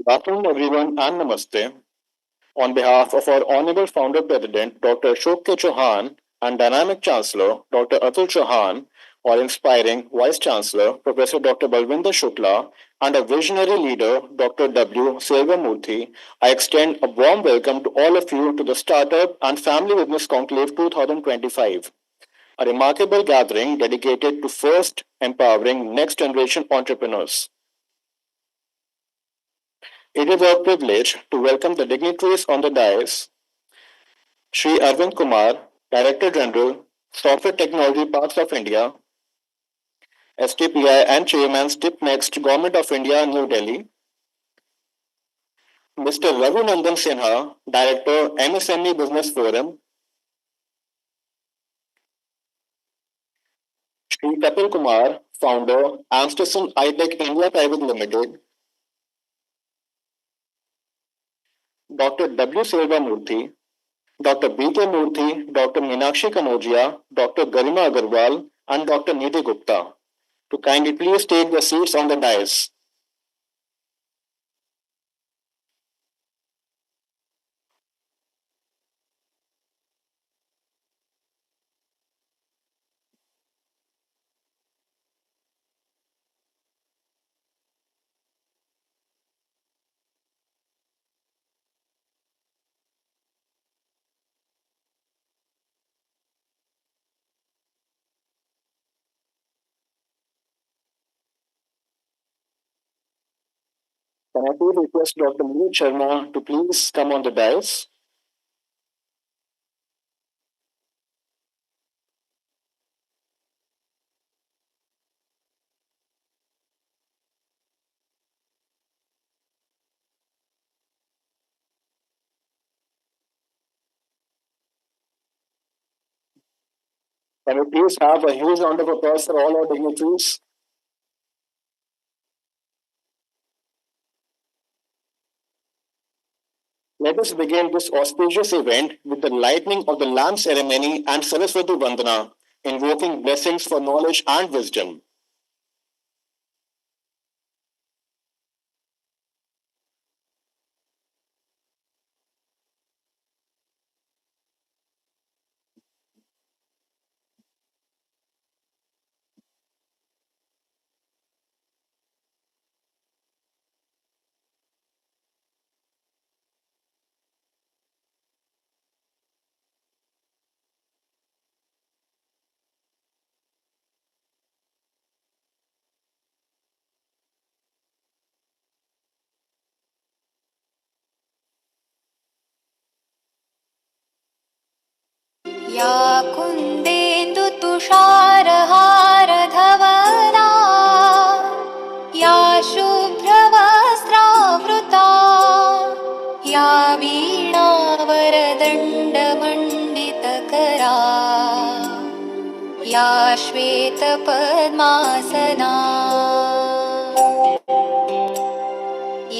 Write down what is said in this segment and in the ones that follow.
Good afternoon, everyone, and namaste. On behalf of our Honorable Founder President, Dr. Ashok K. Chauhan, and Dynamic Chancellor, Dr. Atul Chauhan, our inspiring Vice Chancellor, Professor Dr. Balwinder Shukla, and our visionary leader, Dr. W. Selvamurthy, I extend a warm welcome to all of you to the Startup and Family Business Conclave 2025, a remarkable gathering dedicated to first empowering next generation entrepreneurs. It is our privilege to welcome the dignitaries on the dais, Shri Arvind Kumar, Director General, Software Technology Parks of India, STPI and Chairman STIPNext Government of India, New Delhi, Mr. Raghunandan Sinha, Director MSME Business Forum, Shri Kapil Kumar, Founder, Amsterson iTech India Private Limited, Dr. W. Silvamurthy, Dr. B.K. Murthy, Dr. Meenakshi Kanodia, Dr. Garima Agarwal, and Dr. Nidhi Gupta to kindly please take their seats on the dais. Can I please request Dr. Mohit Sharma to please come on the dais? Can we please have a huge round of applause for all our dignitaries? Let us begin this auspicious event with the lighting of the lamp ceremony and Saraswati Vandana, invoking blessings for knowledge and wisdom. या कुन्देन्दुतुषारहारधवला या शुभ्रवस्त्रावृता या वीणावरदण्डमण्डितकरा या श्वेतपद्मासना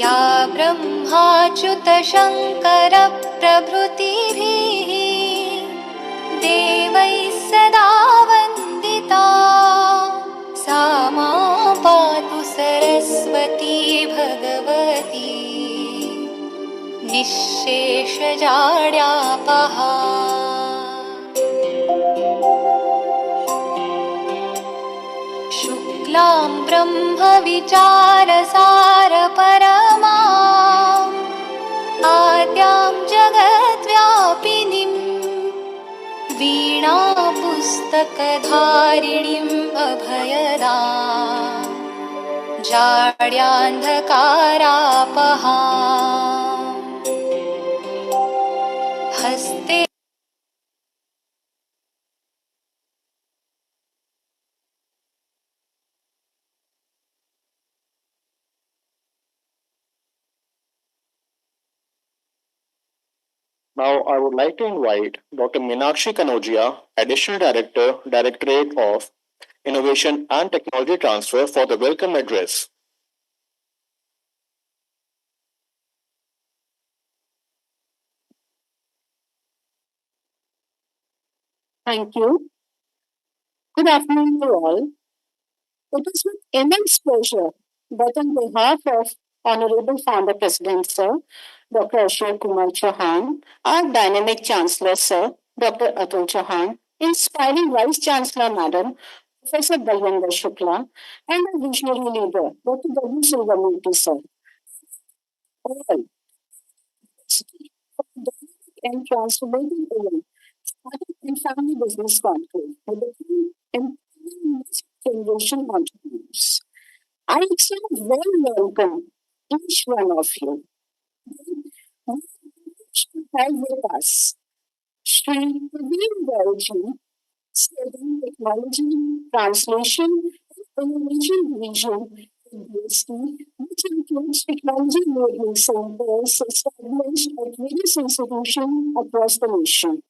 या ब्रह्माच्युतशङ्करप्रभृतिभिः देवैः सदा वन्दिता सा मां पातु सरस्वती भगवती निःशेषजाड्यापहा शुक्लां ब्रह्मविचारसारपरमा आद्यां जगद्व्यापिनीम् वीणापुस्तकधारिणीम् अभयदा जाड्यान्धकारापहा हस्ते Now, I would like to invite Dr. Meenakshi Kanodia, Additional Director, Directorate of Innovation and Technology Transfer, for the welcome address. Thank you. Good afternoon to all. It is with immense pleasure that on behalf of Honorable Founder President, Sir, Dr. Ashok Kumar Chauhan, our dynamic Chancellor, Sir, Dr. Atul Chauhan, inspiring Vice Chancellor, Madam, Professor Balwinder Shukla, and our visionary leader, Dr. W. Silvermurthy, Sir. All and transformative event, startup and family business conclave with the theme empowering next generation entrepreneurs. I extend a warm welcome each one of you. We have with us Sri Praveen Gaiji, studying technology, translation, and innovation division at BST, which includes technology enabling centers established at various institutions across the nation.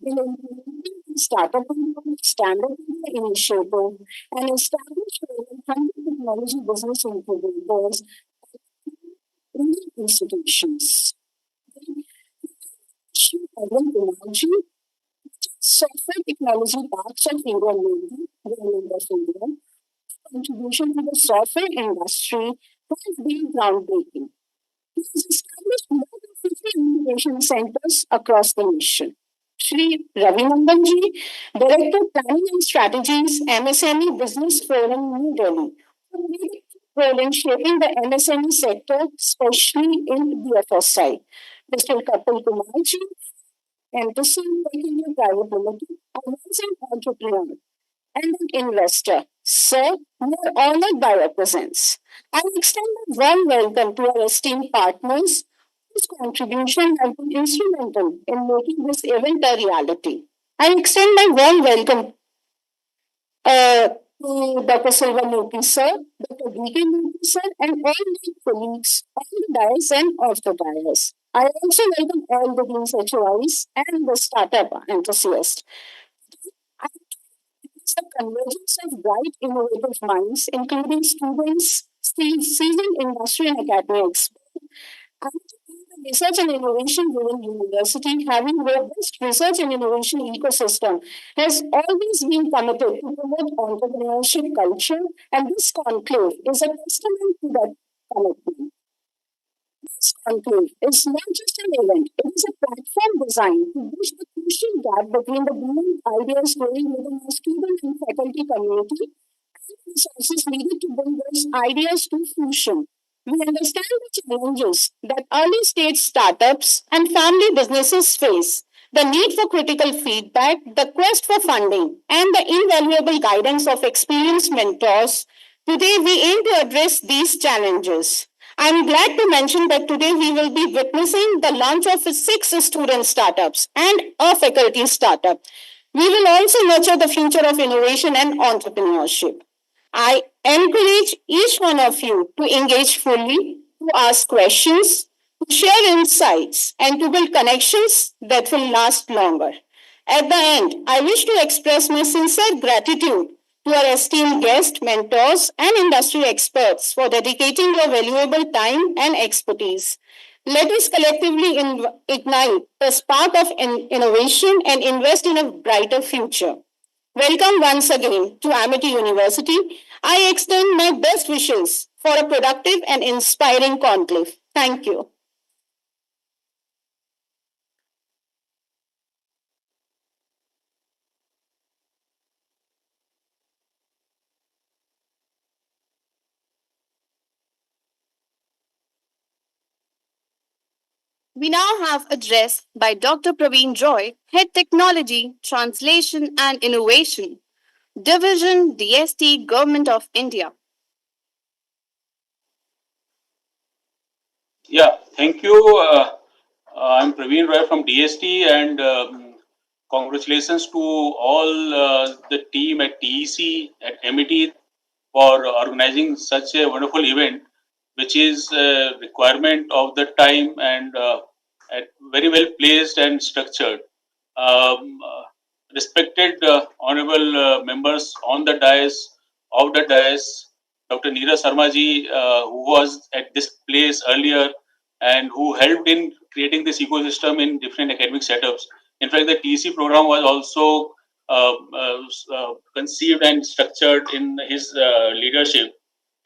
In implementing the startup standard initiative and established over 100 technology business incubators in the institutions. Urban technology, software technology parks of India Navy, Government of India, contribution to the software industry has been groundbreaking. It has established more than 50 innovation centers across the nation. Shri Ravi Nandanji, Director Planning and Strategies, MSME Business Forum, New Delhi, who played a role in shaping the MSME sector, especially in the FSI. Mr. Kapil Kumarji, Anderson Peculiar Private Limited, a an entrepreneur and an investor. Sir, we are honored by your presence. I extend a warm welcome to our esteemed partners whose contribution has been instrumental in making this event a reality. I extend my warm welcome to Dr. Silvermurthy sir, Dr. D.K. Murthy sir, and all my colleagues on the dais and off the dais. I also welcome all the Dean's HOIs and the startup enthusiasts. It's the convergence of bright, innovative minds, including students, seasoned industry and academics. And the research and innovation driven university having robust research and innovation ecosystem has always been committed to promote entrepreneurship culture, and this conclave is a testament to that commitment. This conclave is not just an event, it is a platform designed to bridge the crucial gap between the brilliant ideas growing within our student and faculty community and the resources needed to bring those ideas to fruition. We understand the challenges that early stage startups and family businesses face, the need for critical feedback, the quest for funding, and the invaluable guidance of experienced mentors. Today, we aim to address these challenges. I'm glad to mention that today we will be witnessing the launch of six student startups and a faculty startup. We will also nurture the future of innovation and entrepreneurship. I encourage each one of you to engage fully, to ask questions, to share insights, and to build connections that will last longer. At the end, I wish to express my sincere gratitude to our esteemed guests, mentors, and industry experts for dedicating your valuable time and expertise. Let us collectively ignite the spark of innovation and invest in a brighter future. Welcome once again to Amity University. I extend my best wishes for a productive and inspiring conclave. Thank you. We now have address by Dr. Praveen Roy, Head Technology, Translation and Innovation, Division DST, Government of India. Yeah, thank you. I'm Praveen Roy from DST, and congratulations to all the team at TEC, at MET for organizing such a wonderful event, which is a requirement of the time and very well placed and structured. Respected honorable members on the dais, of the dais, Dr. Neeraj Sarmaji, who was at this place earlier and who helped in creating this ecosystem in different academic setups. In fact, the TC program was also conceived and structured in his leadership.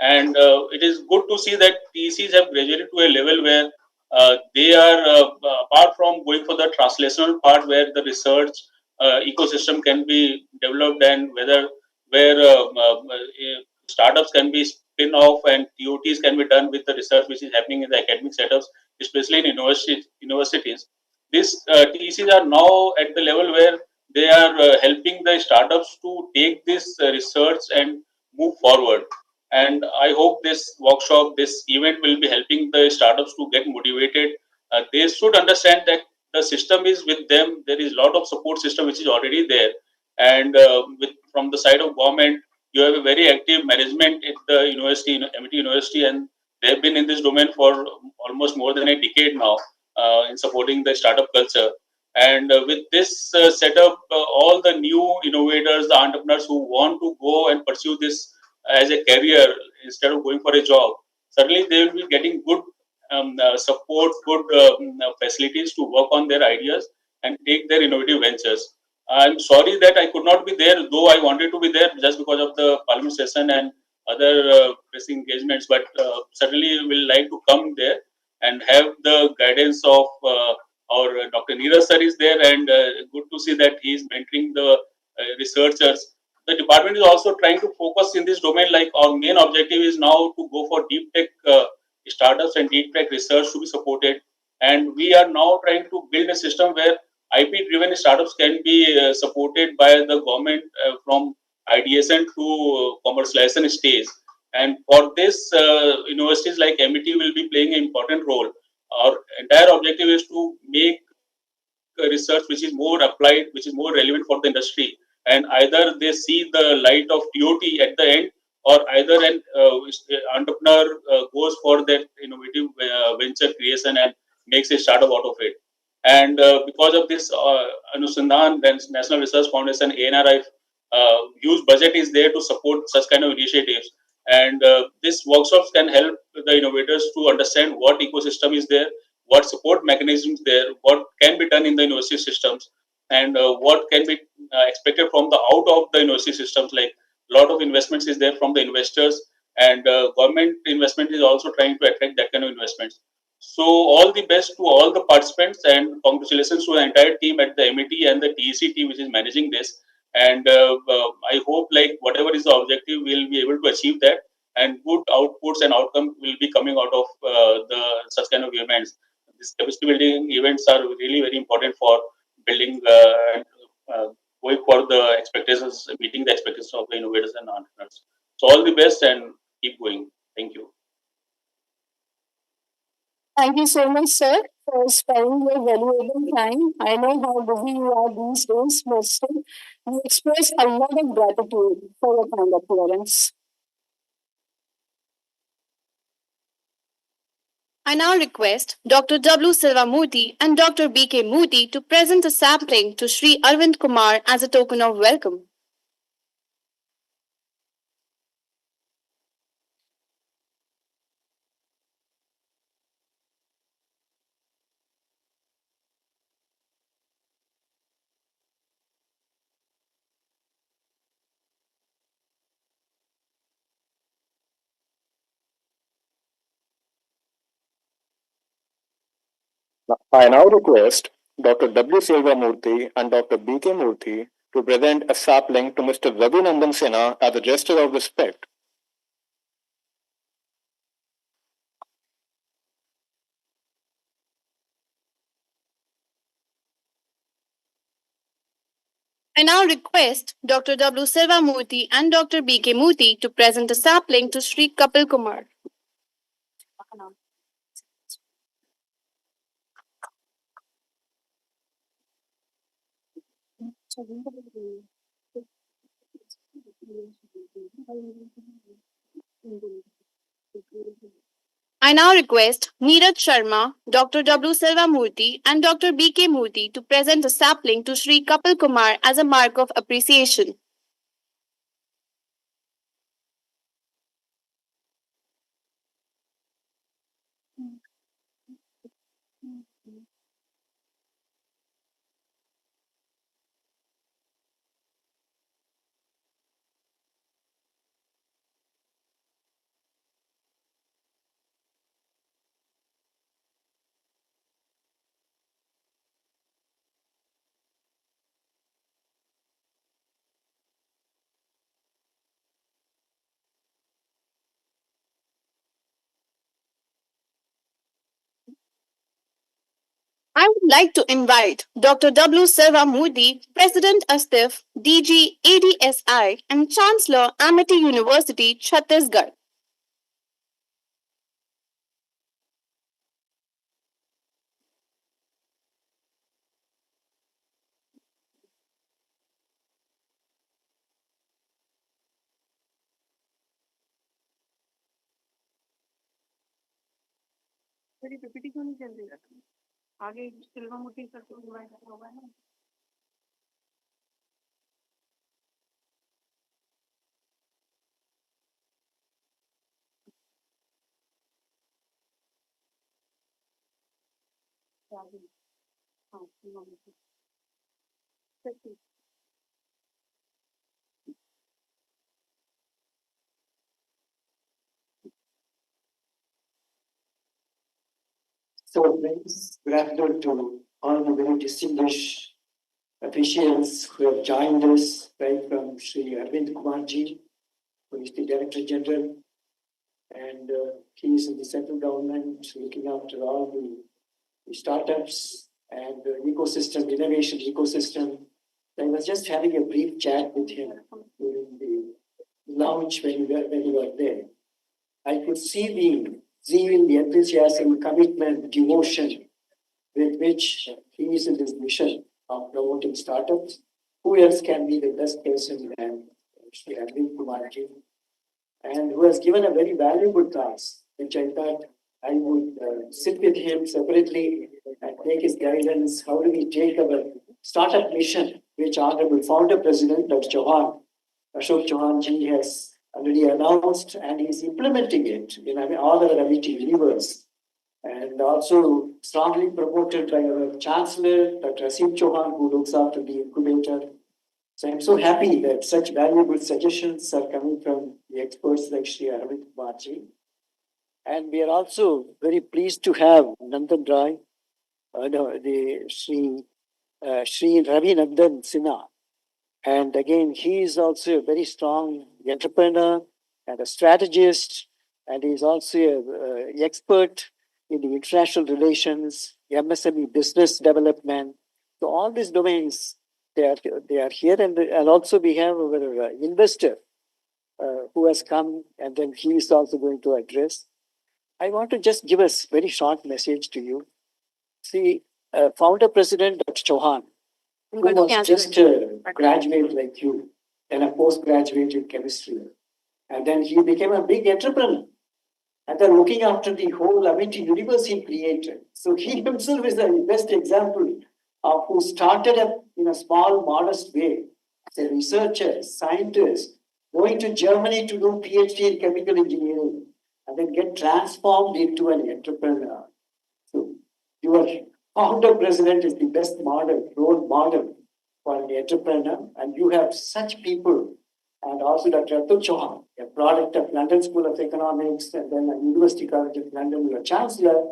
And it is good to see that TCs have graduated to a level where they are, apart from going for the translational part where the research ecosystem can be developed, and where startups can be spin off and TOTs can be done with the research which is happening in the academic setups, especially in universities. These TCs are now at the level where they are helping the startups to take this research and move forward. And I hope this workshop, this event will be helping the startups to get motivated. They should understand that the system is with them. There is a lot of support system which is already there, and from the side of government, you have a very active management at the university, MIT University, and they have been in this domain for almost more than a decade now in supporting the startup culture. And with this setup, all the new innovators, the entrepreneurs who want to go and pursue this as a career instead of going for a job, certainly they will be getting good support, good facilities to work on their ideas and take their innovative ventures. I'm sorry that I could not be there, though I wanted to be there just because of the parliament session and other pressing engagements. But certainly will like to come there and have the guidance of our Dr. Neeraj sir is there, and good to see that he is mentoring the researchers. The department is also trying to focus in this domain. Like our main objective is now to go for deep tech startups and deep tech research to be supported, and we are now trying to build a system where IP driven startups can be supported by the government from ideation to commercialization stage. And for this, universities like MIT will be playing an important role. Our entire objective is to make research which is more applied, which is more relevant for the industry. And either they see the light of TOT at the end, or either an entrepreneur goes for that innovative venture creation and makes a startup out of it. And because of this, Anusandhan, then National Research Foundation, ANRI, huge budget is there to support such kind of initiatives. And these workshops can help the innovators to understand what ecosystem is there, what support mechanisms there, what can be done in the university systems, and what can be expected from the out of the university systems. Like a lot of investments is there from the investors, and government investment is also trying to attract that kind of investments. So all the best to all the participants, and congratulations to the entire team at the MIT and the TEC team which is managing this. And I hope like whatever is the objective, we'll be able to achieve that, and good outputs and outcome will be coming out of the such kind of events. These capacity building events are really very important for building and going for the expectations, meeting the expectations of the innovators and entrepreneurs. So all the best and keep going. Thank you. Thank you so much, sir, for sparing your valuable time. I know how busy you are these days, but still, we express a lot of gratitude for your kind appearance. I now request Dr. W. Silvamurthy and Dr. B.K. Moody to present a sampling to Sri Arvind Kumar as a token of welcome. I now request Dr. W. Silvamurthy and Dr. B.K. Murthy to present a sapling to Mr. Ravi Nandan Sinha as a gesture of respect. I now request Dr. W. Silvamurthy and Dr. B.K. Moody to present a sapling to Sri Kapil Kumar. I now request Neeraj Sharma, Dr. W. Silvamurthy, and Dr. B.K. Moody to present a sapling to Sri Kapil Kumar as a mark of appreciation. I would like to invite Dr. W. Murthy, President ASTIF, DG ADSI, and Chancellor Amity University, Chhattisgarh. So, friends, good afternoon to all the very distinguished officials who have joined us, right from Sri Arvind Kumarji, who is the Director General, and he is in the central government looking after all the startups and the ecosystem, innovation ecosystem. I was just having a brief chat with him during the launch when we were there. I could see the zeal, the enthusiasm, commitment, devotion with which he is in this mission of promoting startups. Who else can be the best person than Sri Arvind Kumarji? And who has given a very valuable task, which I thought I would sit with him separately and take his guidance. How do we take our startup mission, which Honorable Founder President Dr. Chauhan, Ashok Chauhan ji has already announced, and he's implementing it in all our Amity universe. And also strongly promoted by our Chancellor, Dr. Asim Chauhan, who looks after the incubator. So I'm so happy that such valuable suggestions are coming from the experts like Sri Arvind Kumarji. And we are also very pleased to have Nandan Rai, the Sri Ravi Nandan Sinha. And again, he is also a very strong entrepreneur and a strategist, and he's also an expert in the international relations, MSME business development. So all these domains, they are here, and also we have our investor who has come, and then he is also going to address. I want to just give a very short message to you. See, founder president Dr. Chauhan, who was just a graduate like you, and a postgraduate in chemistry, and then he became a big entrepreneur. And then looking after the whole Amity universe he created. So he himself is the best example of who started up in a small, modest way as a researcher, scientist, going to Germany to do PhD in chemical engineering, and then get transformed into an entrepreneur. So your founder president is the best model, role model for an entrepreneur, and you have such people. And also Dr. Atul Chauhan, a product of London School of Economics and then University College of London, your chancellor,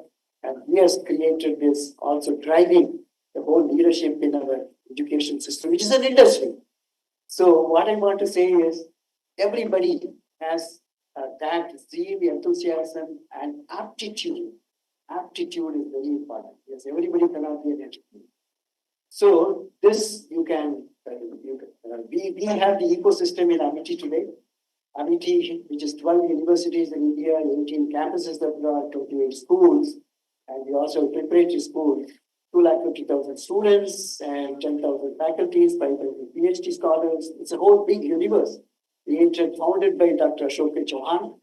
and he has created this, also driving the whole leadership in our education system, which is an industry. So what I want to say is everybody has that zeal, enthusiasm, and aptitude. Aptitude is very important. Yes, everybody cannot be an entrepreneur. So this we have the ecosystem in Amity today. Amity, which is 12 universities in India, 18 campuses that are 28 schools, and we also have preparatory schools, 250,000 students and 10,000 faculties, 5,000 PhD scholars. It's a whole big universe created, founded by Dr. Ashok Chauhan,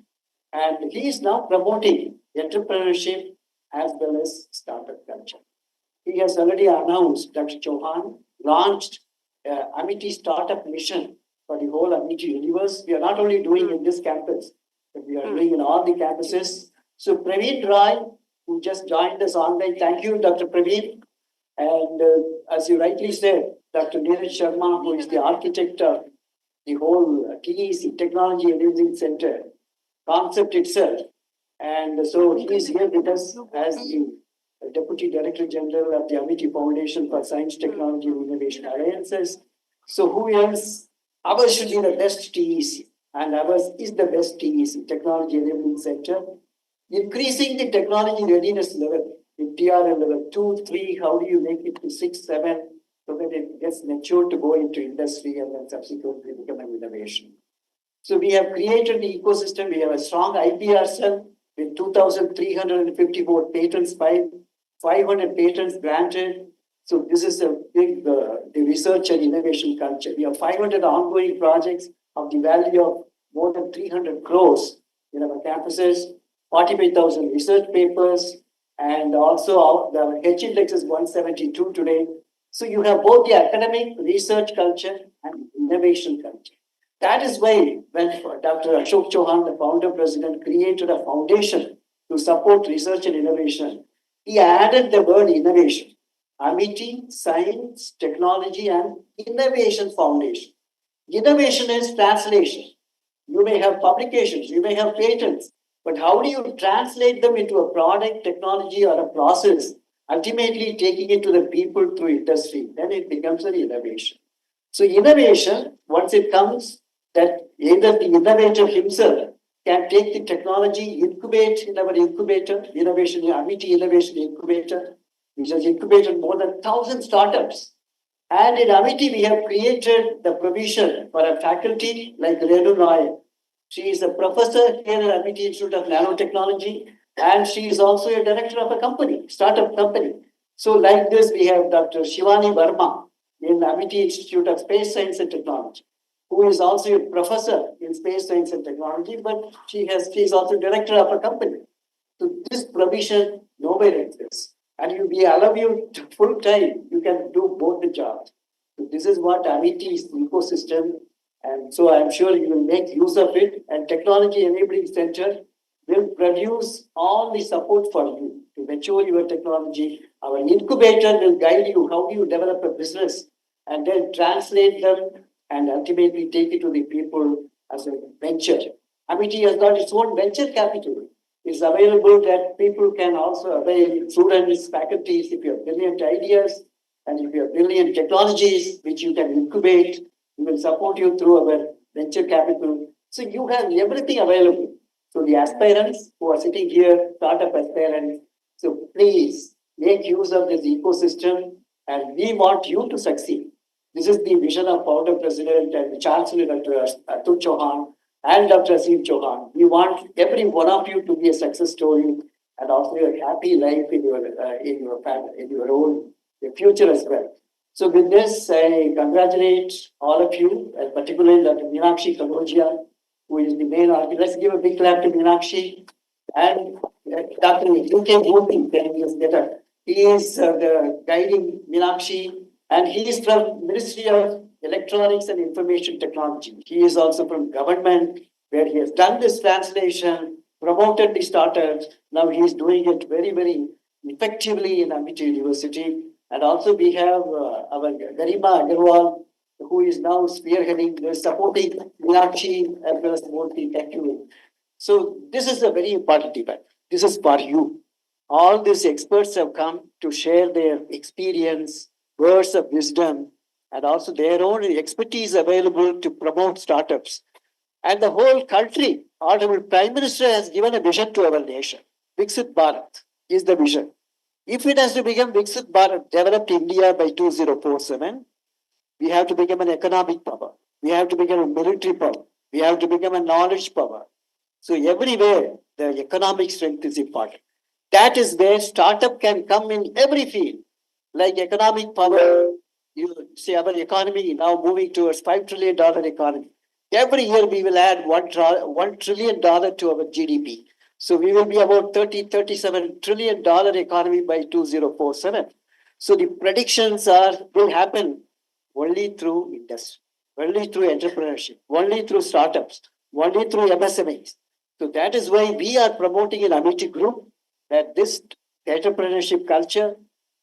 and he is now promoting entrepreneurship as well as startup culture. He has already announced, Dr. Chauhan launched Amity Startup Mission for the whole Amity universe. We are not only doing in this campus, but we are doing in all the campuses. So Praveen Rai, who just joined us online, thank you, Dr. Praveen. And as you rightly said, Dr. Neeraj Sharma, who is the architect of the whole TEC, Technology Enabling Center, concept itself. And so he is here with us as the Deputy Director General of the Amity Foundation for Science, Technology, and Innovation Alliances. So who else? Ours should be the best TEC, and ours is the best TEC, Technology Enabling Center. Increasing the technology readiness level In TRL level 2, 3, how do you make it to 6, 7, so that it gets matured to go into industry and then subsequently become an innovation. So we have created the ecosystem. We have a strong IPR cell with 2,354 patents filed, 500 patents granted. So this is a big the research and innovation culture. We have 500 ongoing projects of the value of more than 300 crores in our campuses, 45,000 research papers, and also the H index is 172 today. So you have both the academic research culture and innovation culture. That is why when Dr. Ashok Chauhan, the founder president, created a foundation to support research and innovation, he added the word innovation. Amity, Science, Technology, and Innovation Foundation. Innovation is translation. You may have publications, you may have patents, but how do you translate them into a product, technology, or a process, ultimately taking it to the people through industry? Then it becomes an innovation. So innovation, once it comes, that either the innovator himself can take the technology, incubate in our incubator, innovation, Amity Innovation Incubator, which has incubated more than 1,000 startups. And in Amity, we have created the provision for a faculty like Renu Roy. She is a professor here at Amity Institute of Nanotechnology, and she is also a director of a company, startup company. So like this, we have Dr. Shivani Verma in Amity Institute of Space Science and Technology, who is also a professor in space science and technology, but she is also director of a company. So this provision nowhere exists. And we allow you to full time, you can do both the jobs. So this is what Amity's ecosystem, and so I'm sure you will make use of it. And Technology Enabling Center will produce all the support for you to mature your technology. Our incubator will guide you how do you develop a business and then translate them and ultimately take it to the people as a venture. Amity has got its own venture capital. It's available that people can also avail, students, faculties, if you have brilliant ideas and if you have brilliant technologies which you can incubate, we will support you through our venture capital. So you have everything available. So the aspirants who are sitting here, startup aspirants, so please make use of this ecosystem and we want you to succeed. This is the vision of founder president and Chancellor Dr. Atul Chauhan and Dr. Aseem Chauhan. We want every one of you to be a success story and also a happy life in your family, in your own future as well. So with this, I congratulate all of you, and particularly Dr. Meenakshi Kanodia, who is the main architect. Let's give a big clap to Meenakshi. And Dr. U.K. Murthy, can you just get up? He is the guiding Meenakshi, and he is from Ministry of Electronics and Information Technology. He is also from government, where he has done this translation, promoted the startups. Now he is doing it very, very effectively in Amity University. And also we have our Garima Agarwal, who is now spearheading, supporting Meenakshi as well as Murthy. Thank you. So this is a very important event. This is for you. All these experts have come to share their experience, words of wisdom, and also their own expertise available to promote startups. And the whole country, Honorable Prime Minister has given a vision to our nation. Viksit Bharat is the vision. If it has to become Viksit Bharat, developed India by 2047, we have to become an economic power. We have to become a military power. We have to become a knowledge power. So everywhere, the economic strength is important. That is where startup can come in every field, like economic power. You see our economy now moving towards $5 trillion economy. Every year we will add $1 trillion to our GDP. So we will be about $37 trillion economy by 2047. So the predictions will happen only through industry, only through entrepreneurship, only through startups, only through MSMEs. So that is why we are promoting in Amity Group that this entrepreneurship culture,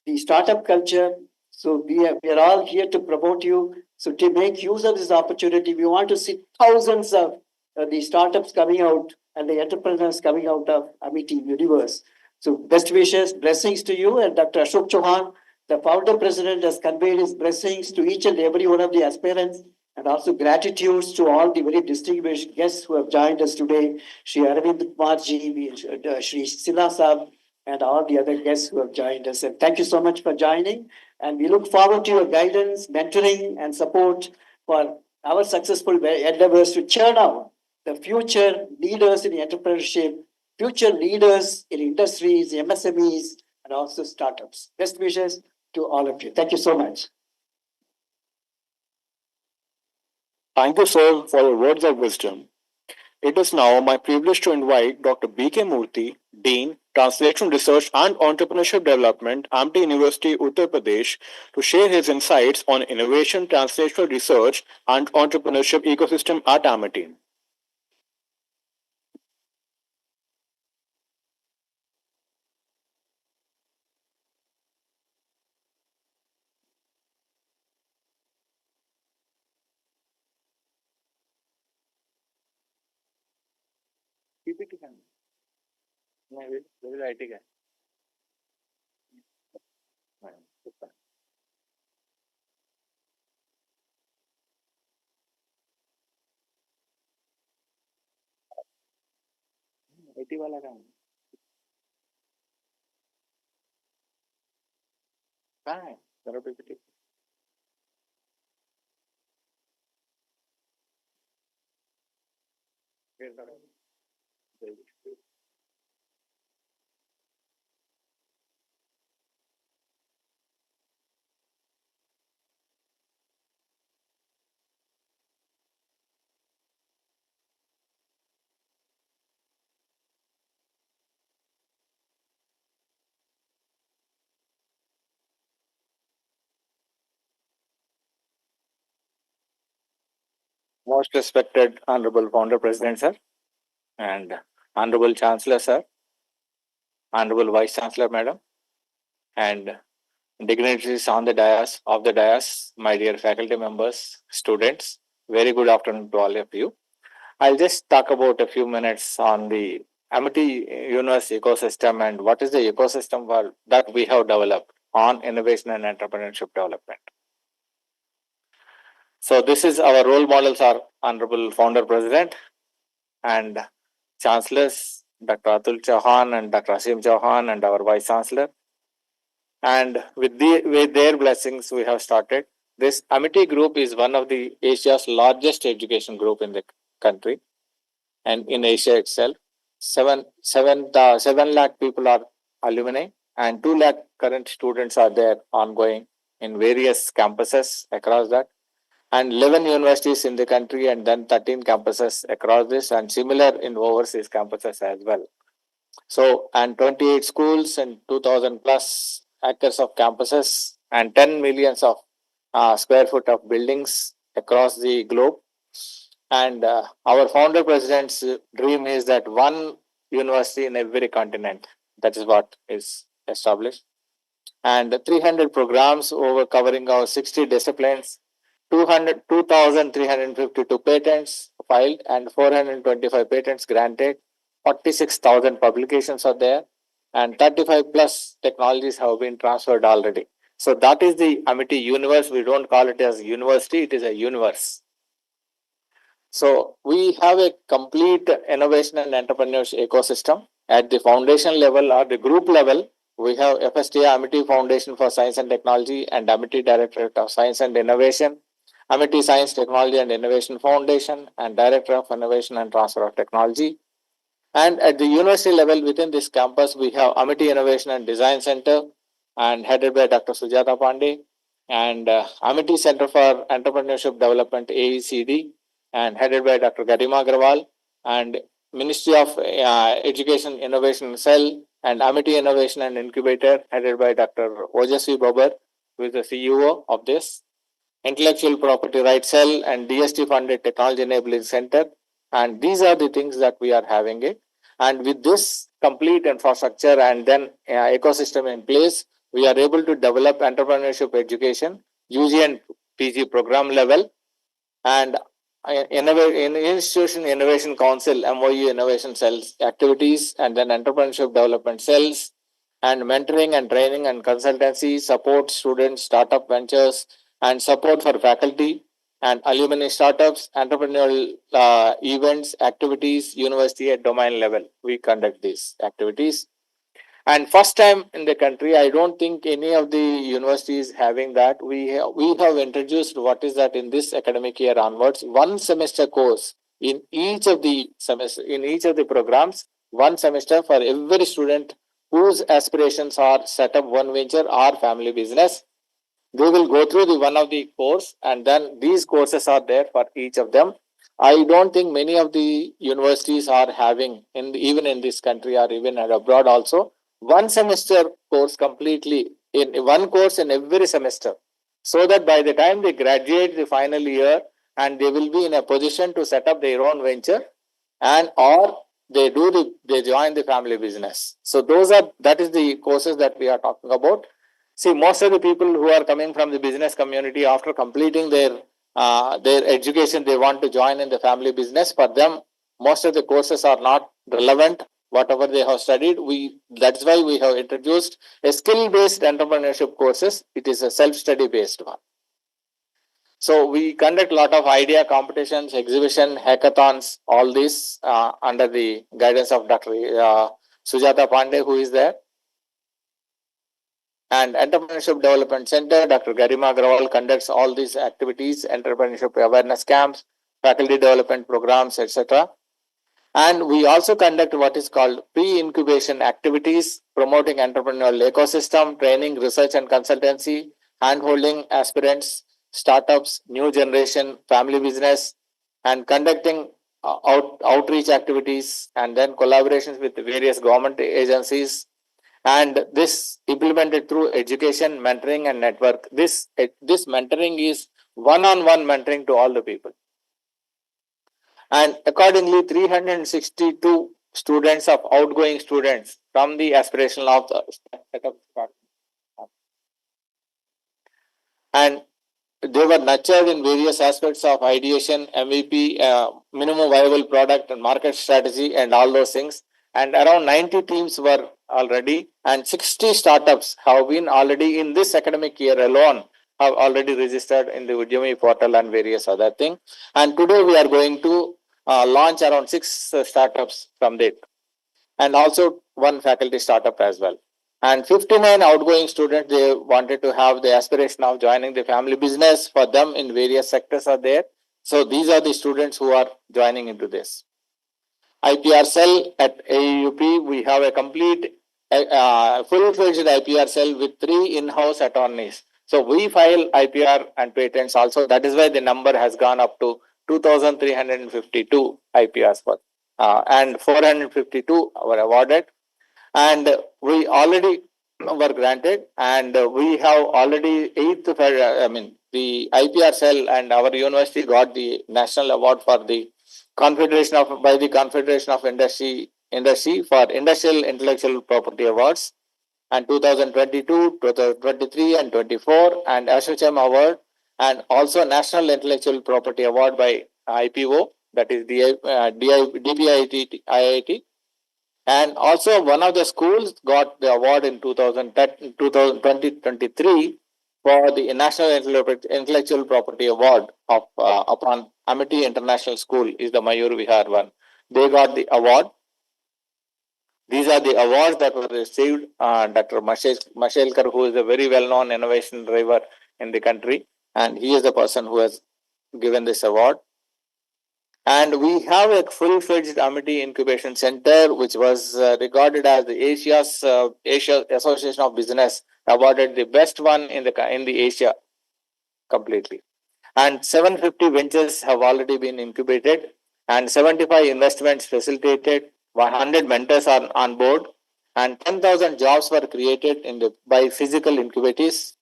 the startup culture, so we are all here to promote you. So to make use of this opportunity, we want to see thousands of the startups coming out and the entrepreneurs coming out of Amity universe. So best wishes, blessings to you, and Dr. Ashok Chauhan, the founder president, has conveyed his blessings to each and every one of the aspirants, and also gratitudes to all the very distinguished guests who have joined us today. Shri Arvind Kumarji, Shri Sila Saab, and all the other guests who have joined us. And thank you so much for joining. And we look forward to your guidance, mentoring, and support for our successful endeavors to churn out the future leaders in entrepreneurship, future leaders in industries, MSMEs, and also startups. Best wishes to all of you. Thank you so much. Thank you, sir, for your words of wisdom. It is now my privilege to invite Dr. B.K. Murthy, Dean, Translation Research and Entrepreneurship Development, Amity University, Uttar Pradesh, to share his insights on innovation, translational research, and entrepreneurship ecosystem at Amity. PPT का नहीं नहीं IT का IT वाला काम कहाँ है करो PPT फिर करो Most respected Honorable Founder President, sir, and Honorable Chancellor, sir, Honorable Vice Chancellor, Madam, and dignitaries on the dais, my dear faculty members, students. Very good afternoon to all of you. I'll just talk about a few minutes on the Amity Universe ecosystem and what is the ecosystem that we have developed on innovation and entrepreneurship development. So this is our role models are Honorable Founder President and Chancellors, Dr. Atul Chauhan and Dr. Asim Chauhan and our Vice Chancellor. And with their blessings, we have started. This Amity Group is one of the Asia's largest education group in the country and in Asia itself. 7 lakh people are alumni and 2 lakh current students are there ongoing in various campuses across that. And 11 universities in the country and then 13 campuses across this and similar in overseas campuses as well. So, and 28 schools and 2,000 plus acres of campuses and 10 millions of square foot of buildings across the globe. And our founder president's dream is that one university in every continent. That is what is established. And 300 programs over covering our 60 disciplines, 2,352 patents filed and 425 patents granted. 46,000 publications are there and 35 plus technologies have been transferred already. So that is the Amity universe. We don't call it as university, it is a universe. So we have a complete innovation and entrepreneurship ecosystem at the foundation level or the group level. We have FSTA Amity Foundation for Science and Technology and Amity Directorate of Science and Innovation, Amity Science, Technology and Innovation Foundation and Director of Innovation and Transfer of Technology. And at the university level within this campus, we have Amity Innovation and Design Center and headed by Dr. Sujata Pandey and Amity Center for Entrepreneurship Development AECD and headed by Dr. Garima Agrawal and Ministry of Education Innovation Cell and Amity Innovation and Incubator headed by Dr. Ojasvi Babar, who is the CEO of this. Intellectual Property Rights Cell and DST funded Technology Enabling Center. And these are the things that we are having it. And with this complete infrastructure and then ecosystem in place, we are able to develop entrepreneurship education, UG and PG program level, and in Institution Innovation Council, MOU Innovation Cells activities, and then entrepreneurship development cells, and mentoring and training and consultancy, support students, startup ventures, and support for faculty and alumni startups, entrepreneurial events, activities, university at domain level. We conduct these activities. And first time in the country, I don't think any of the universities having that. We have introduced what is that in this academic year onwards, one semester course in each of the semester in each of the programs, one semester for every student whose aspirations are set up one venture or family business. They will go through the one of the course, and then these courses are there for each of them. I don't think many of the universities are having even in this country or even abroad also one semester course completely in one course in every semester, so that by the time they graduate the final year and they will be in a position to set up their own venture, and or they join the family business. So that is the courses that we are talking about. See, most of the people who are coming from the business community after completing their education, they want to join in the family business. For them, most of the courses are not relevant. Whatever they have studied, that's why we have introduced a skill-based entrepreneurship courses. It is a self-study based one. So we conduct a lot of idea competitions, exhibition, hackathons, all this under the guidance of Dr. Sujata Pandey, who is there. And Entrepreneurship Development Center, Dr. Garima Agrawal conducts all these activities, entrepreneurship awareness camps, faculty development programs, etc. And we also conduct what is called pre-incubation activities, promoting entrepreneurial ecosystem, training, research and consultancy, handholding aspirants, startups, new generation, family business, and conducting outreach activities, and then collaborations with various government agencies. And this implemented through education, mentoring, and network. This mentoring is one-on-one mentoring to all the people. And accordingly, 362 students of outgoing students from the aspirational of the setup, and they were nurtured in various aspects of ideation, MVP, minimum viable product, and market strategy, and all those things. And around 90 teams were already, and 60 startups have been already in this academic year alone have already registered in the Udemy portal and various other things. And today we are going to launch around 6 startups from it, and also one faculty startup as well. And 59 outgoing students, they wanted to have the aspiration of joining the family business. For them in various sectors are there. So these are the students who are joining into this. IPR cell at AUP, we have a complete full-fledged IPR cell with 3 in-house attorneys. So we file IPR and patents also. That is why the number has gone up to 2,352 IPRs and 452 were awarded. And we already were granted, and we have already the IPR cell and our university got the national award for the Confederation of Industry for Industrial Intellectual Property Awards, and 2022, 2023, and 24, and ASSOCHAM Award, and also National Intellectual Property Award by IPO, that is DPIIT. And also one of the schools got the award in 2023 for the National Intellectual Property Award upon Amity International School is the Mayur Vihar one. They got the award. These are the awards that were received. Dr. Mashelkar, who is a very well-known innovation driver in the country, and he is the person who has given this award. And we have a full-fledged Amity Incubation Center, which was regarded as the Asia Association of Business awarded the best one in the Asia completely. And 750 ventures have already been incubated, and 75 investments facilitated. 100 mentors are on board, and 10,000 jobs were created by physical incubators,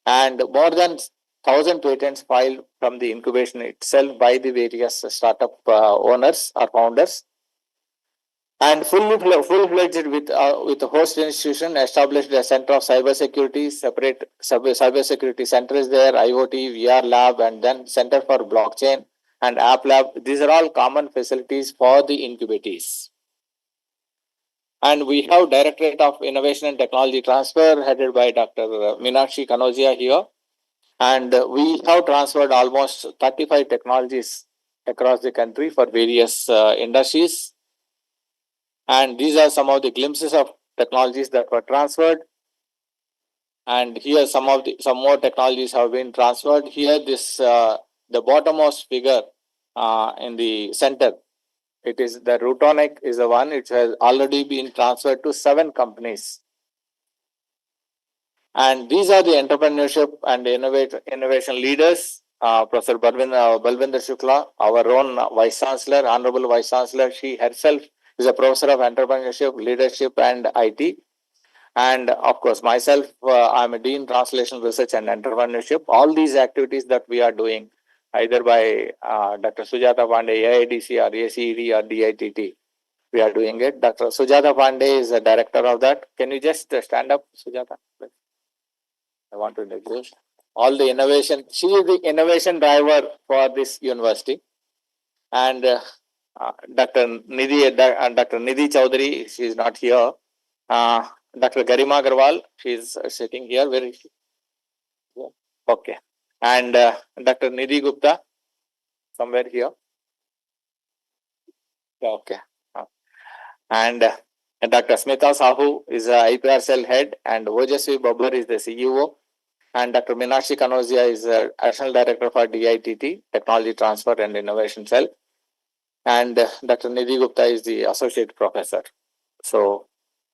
and more than 1,000 patents filed from the incubation itself by the various startup owners or founders. And full-fledged with a host institution, established a center of cybersecurity, separate cybersecurity centers there, IoT, VR lab, and then center for blockchain and app lab. These are all common facilities for the incubators. And we have Directorate of Innovation and Technology Transfer headed by Dr. Meenakshi Kanojia here. And we have transferred almost 35 technologies across the country for various industries. And these are some of the glimpses of technologies that were transferred. And here some more technologies have been transferred. Here the bottommost figure in the center, it is the Rutonic is the one. It has already been transferred to 7 companies. And these are the entrepreneurship and innovation leaders. Professor Balvinder Shukla, our own Vice Chancellor, Honorable Vice Chancellor, she herself is a Professor of Entrepreneurship, Leadership and IT. And of course, myself, I'm a Dean Translational Research and Entrepreneurship. All these activities that we are doing, either by Dr. Sujata Pandey, AIDC or ACED or DITT, we are doing it. Dr. Sujata Pandey is the director of that. Can you just stand up, Sujata? I want to introduce all the innovation. She is the innovation driver for this university. And Dr. Nidhi Chaudhary, she is not here. Dr. Garima Agarwal, she is sitting here. Where is she? Yeah. Okay. And Dr. Nidhi Gupta, somewhere here. Okay. And Dr. Smita Sahu is a IPR cell head, and Ojasvi Babbar is the CEO. And Dr. Meenakshi Kanozia is the Additional Director for DITT, Technology Transfer and Innovation Cell. And Dr. Nidhi Gupta is the Associate Professor. So,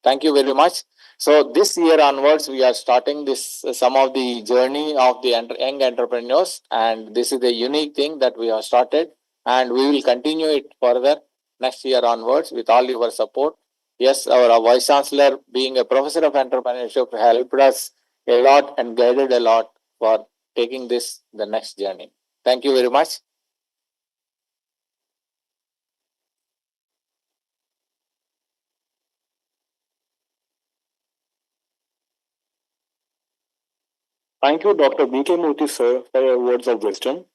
thank you very much. So, this year onwards, we are starting this some of the journey of the young entrepreneurs. And this is the unique thing that we have started. And we will continue it further next year onwards with all your support. Yes, our Vice Chancellor, being a Professor of Entrepreneurship, helped us a lot and guided a lot for taking this the next journey. Thank you very much. Thank you, Dr. B.K. Murthy, sir, for your words of wisdom.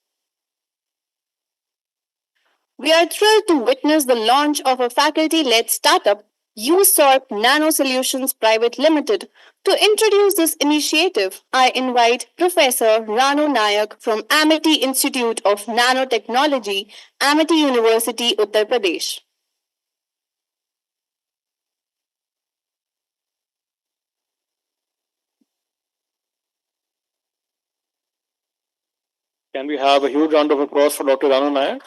We are thrilled to witness the launch of a faculty-led startup, USORP Nano Solutions Private Limited. To introduce this initiative, I invite Professor Ranu Nayak from Amity Institute of Nanotechnology, Amity University, Uttar Pradesh. Can we have a huge round of applause for Dr. Ranu Nayak?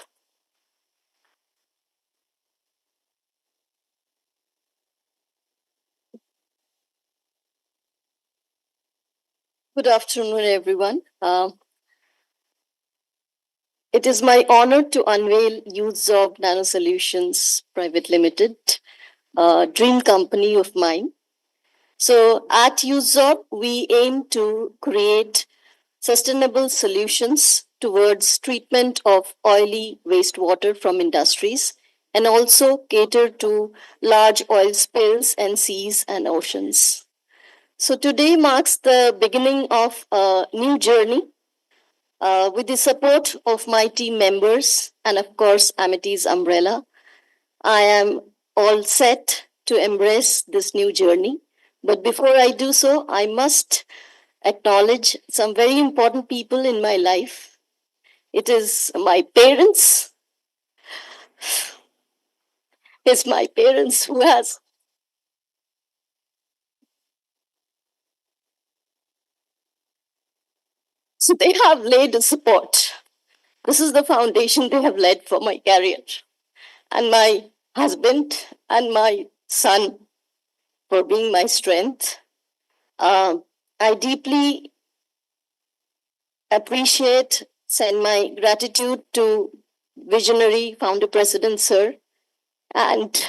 Good afternoon, everyone. It is my honor to unveil USORP Nano Solutions Private Limited, a dream company of mine. So at USORP, we aim to create sustainable solutions towards treatment of oily wastewater from industries and also cater to large oil spills and seas and oceans. So today marks the beginning of a new journey with the support of my team members and of course Amity's umbrella. I am all set to embrace this new journey. But before I do so, I must acknowledge some very important people in my life. It is my parents. It's my parents who has so they have laid a support. This is the foundation they have laid for my career. And my husband and my son for being my strength. I deeply appreciate, send my gratitude to visionary founder president, sir, and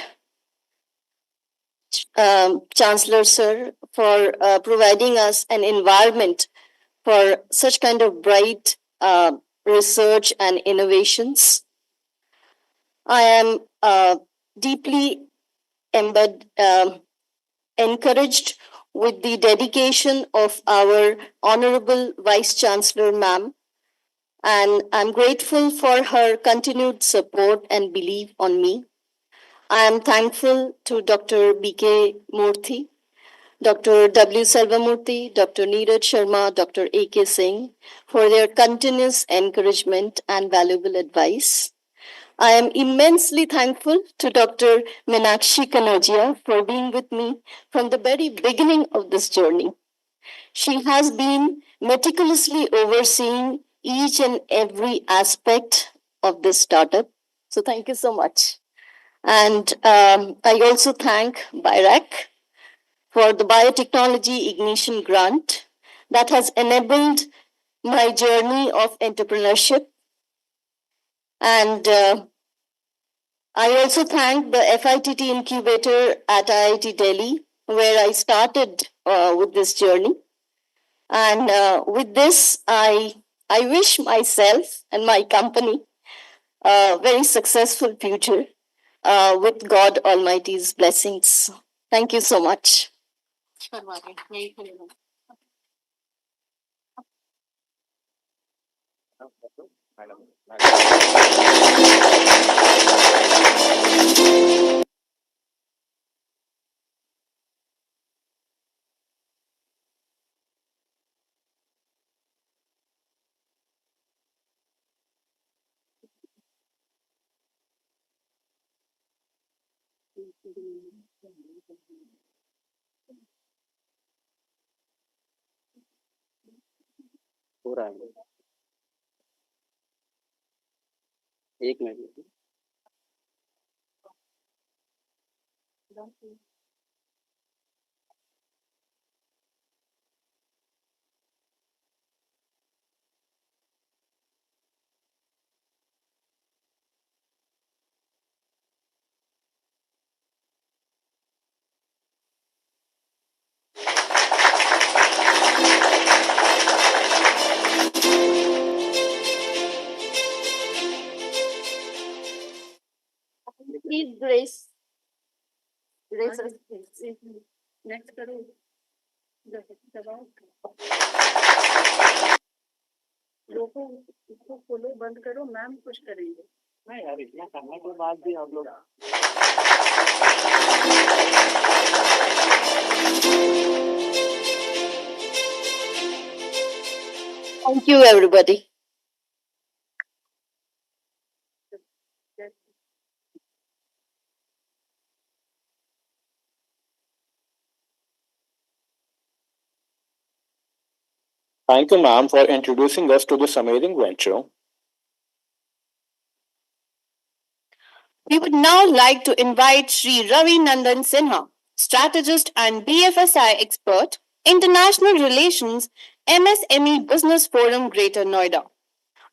Chancellor, sir, for providing us an environment for such kind of bright research and innovations. I am deeply encouraged with the dedication of our Honorable Vice Chancellor, ma'am, and I'm grateful for her continued support and belief on me. I am thankful to Dr. B.K. Murthy, Dr. W. Selvamurthy, Dr. Neeraj Sharma, Dr. A.K. Singh for their continuous encouragement and valuable advice. I am immensely thankful to Dr. Meenakshi Kanodia for being with me from the very beginning of this journey. She has been meticulously overseeing each and every aspect of this startup. So thank you so much. And I also thank BIRAC for the Biotechnology Ignition Grant that has enabled my journey of entrepreneurship. And I also thank the FITT incubator at IIT Delhi, where I started with this journey. And with this, I wish myself and my company a very successful future with God Almighty's blessings. Thank you so much. एक minute Please, Grace. Grace, next करो. रोको, इसको खोलो, बंद करो, ma'am कुछ करेंगे. नहीं यार, इतना करने के बाद भी आप लोग. Thank you, everybody. Thank you, ma'am, for introducing us to this amazing venture. We would now like to invite Sri Ravi Nandan Sinha, strategist and BFSI expert, International Relations, MSME Business Forum, Greater Noida.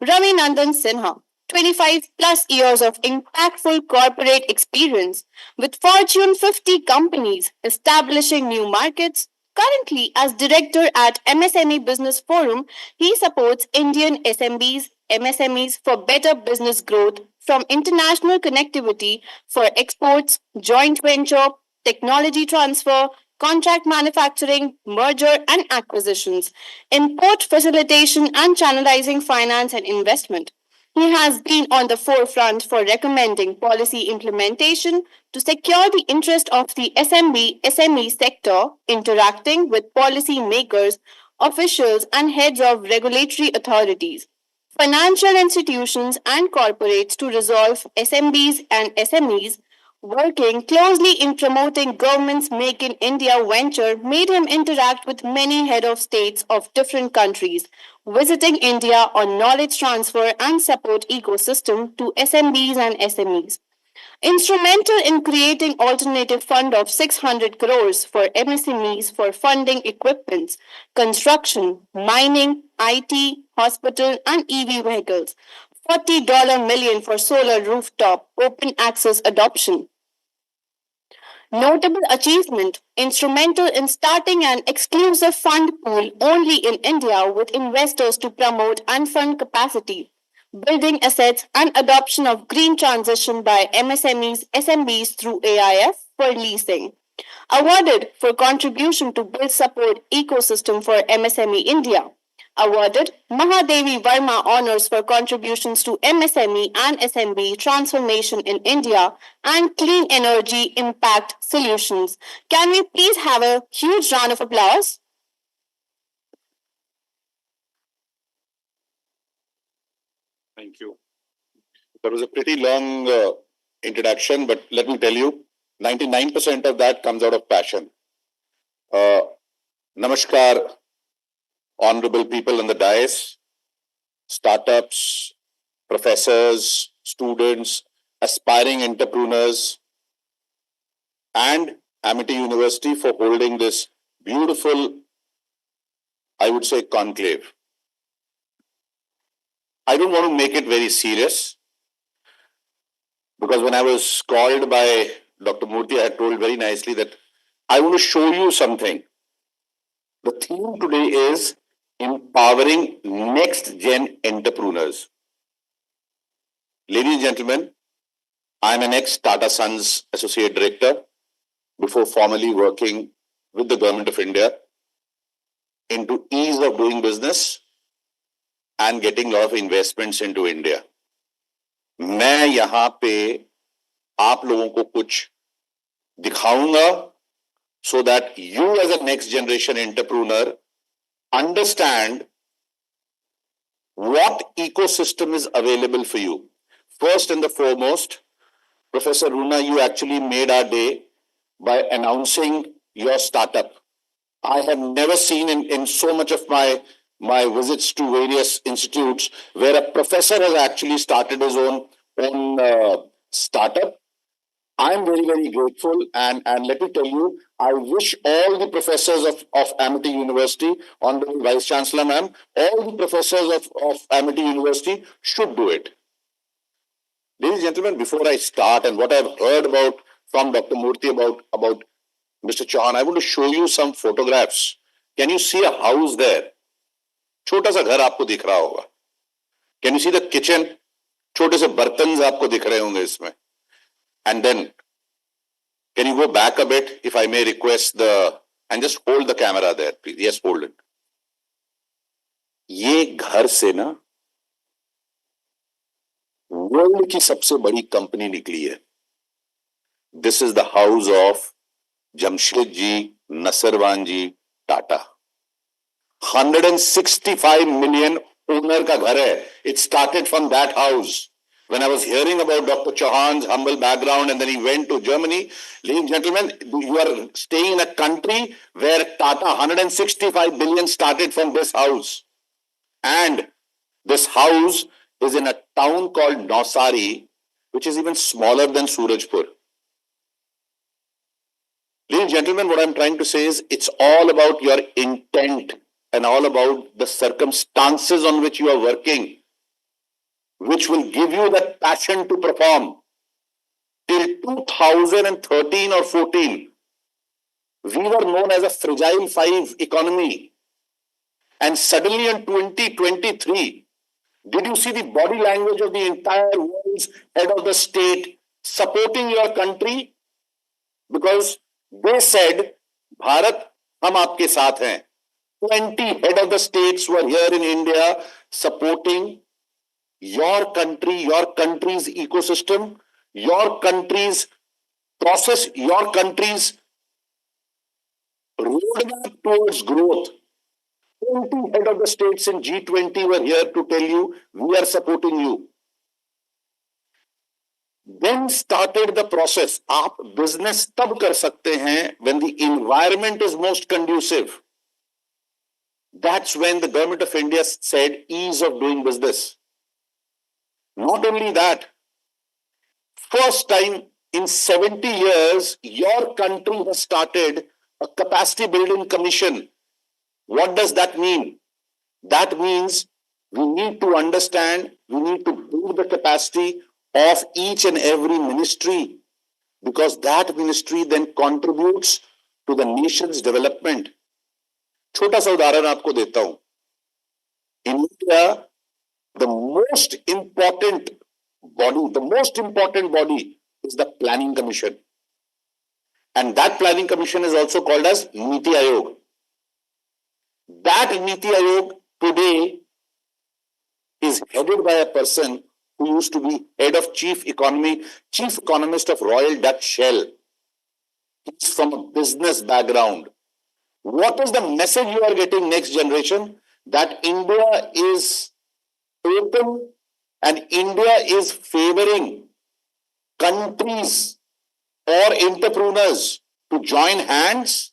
Ravi Nandan Sinha, 25 plus years of impactful corporate experience with Fortune 50 companies establishing new markets. Currently, as director at MSME Business Forum, he supports Indian MSMEs for better business growth from international connectivity for exports, joint venture, technology transfer, contract manufacturing, merger and acquisitions, import facilitation and channelizing finance and investment. He has been on the forefront for recommending policy implementation to secure the interest of the SME sector, interacting with policy makers, officials, and heads of regulatory authorities, financial institutions, and corporates to resolve SMBs and SMEs. Working closely in promoting government's Make in India venture made him interact with many head of states of different countries, visiting India on knowledge transfer and support ecosystem to SMBs and SMEs. Instrumental in creating alternative fund of 600 crores for MSMEs for funding equipments, construction, mining, IT, hospital and EV vehicles. $40 million for solar rooftop open access adoption. Notable achievement, instrumental in starting an exclusive fund pool only in India with investors to promote and fund capacity, building assets and adoption of green transition by MSMEs, SMBs through AIF for leasing. Awarded for contribution to build support ecosystem for MSME India. Awarded Mahadevi Verma honors for contributions to MSME and SMB transformation in India and clean energy impact solutions. Can we please have a huge round of applause? Thank you. That was a pretty long introduction, but let me tell you, 99% of that comes out of passion. Namaskar, honorable people on the dais, startups, professors, students, aspiring entrepreneurs, and Amity University for holding this beautiful, I would say, conclave. I don't want to make it very serious because when I was called by Dr. Murthy, I had told very nicely that I want to show you something. The theme today is empowering next gen entrepreneurs. Ladies and gentlemen, I'm an ex Tata Sons Associate Director before formally working with the Government of India into ease of doing business and getting a lot of investments into India. मैं यहाँ पे आप लोगों को कुछ दिखाऊंगा so that you as a next generation entrepreneur understand what ecosystem is available for you. First and the foremost, Professor Runa, you actually made our day by announcing your startup. I have never seen in so much of my visits to various institutes where a professor has actually started his own startup. I'm very, very grateful. And let me tell you, I wish all the professors of Amity University, Honorable Vice Chancellor Ma'am, all the professors of Amity University should do it. Ladies and gentlemen, before I start and what I've heard about from Dr. Murthy about Mr. Chauhan, I want to show you some photographs. Can you see a house there? छोटा सा घर आपको दिख रहा होगा. Can you see the kitchen? छोटे से बर्तन आपको दिख रहे होंगे इसमें. And then, can you go back a bit, if I may request and just hold the camera there, please. Yes, hold it. ये घर से ना वर्ल्ड की सबसे बड़ी कंपनी निकली है. This is the house of Jamshed ji, Nasarwan ji, Tata. 165 million owner का घर है. It started from that house. When I was hearing about Dr. Chauhan's humble background and then he went to Germany, ladies and gentlemen, you are staying in a country where Tata 165 billion started from this house. And this house is in a town called Nausari, which is even smaller than Surajpur. Ladies and gentlemen, what I'm trying to say is it's all about your intent and all about the circumstances on which you are working, which will give you that passion to perform. Till 2013 or 14, we were known as a fragile five economy. And suddenly in 2023, did you see the body language of the entire world's head of the state supporting your country? Because they said, Bharat, hum aapke saath hain. 20 head of the states were here in India supporting your country, your country's ecosystem, your country's process, your country's roadmap towards growth. 20 head of the states in G20 were here to tell you, we are supporting you. Then started the process. आप business तब कर सकते हैं when the environment is most conducive. That's when the government of India said ease of doing business. Not only that, first time in 70 years, your country has started a capacity building commission. What does that mean? That means we need to understand, we need to build the capacity of each and every ministry, because that ministry then contributes to the nation's development. छोटा सा उदाहरण आपको देता हूं. In India, the most important body is the Planning Commission. And that Planning Commission is also called as Niti Aayog. That Niti Aayog today is headed by a person who used to be head of chief economist of Royal Dutch Shell. He's from a business background. What is the message you are getting next generation? That India is open And India is favoring countries or entrepreneurs to join hands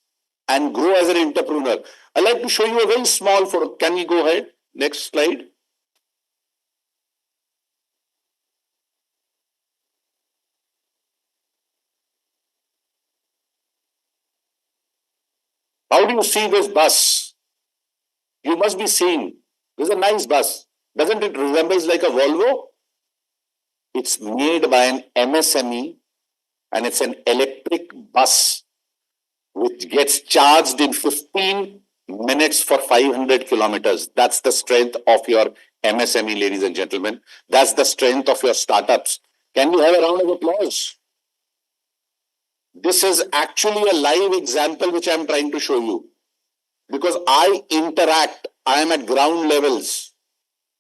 and grow as an entrepreneur. I'd like to show you a very small photo. Can we go ahead? Next slide. How do you see this bus? You must be seeing. This is a nice bus. Doesn't it resemble like a Volvo? It's made by an MSME and it's an electric bus which gets charged in 15 minutes for 500 kilometers. That's the strength of your MSME, ladies and gentlemen. That's the strength of your startups. Can we have a round of applause? This is actually a live example which I'm trying to show you. Because I interact, I am at ground levels.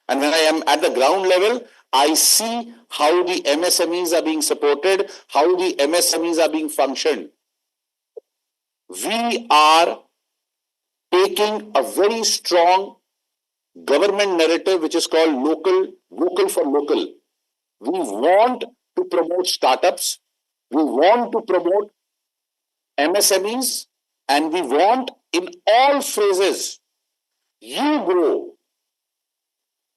And when I am at the ground level, I see how the MSMEs are being supported, how the MSMEs are being functioned. We are taking a very strong government narrative which is called vocal for local. We want to promote startups, we want to promote MSMEs, and we want in all phrases, you grow.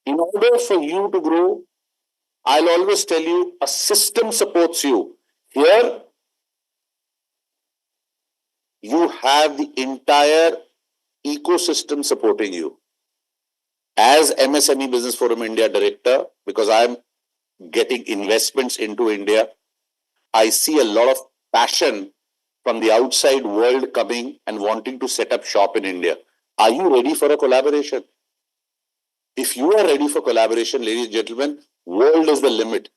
In order for you to grow, I'll always tell you, a system supports you. Here, you have the entire ecosystem supporting you. As MSME Business Forum India Director, because I'm getting investments into India, I see a lot of passion from the outside world coming and wanting to set up shop in India. Are you ready for a collaboration? If you are ready for collaboration, ladies and gentlemen, world is the limit.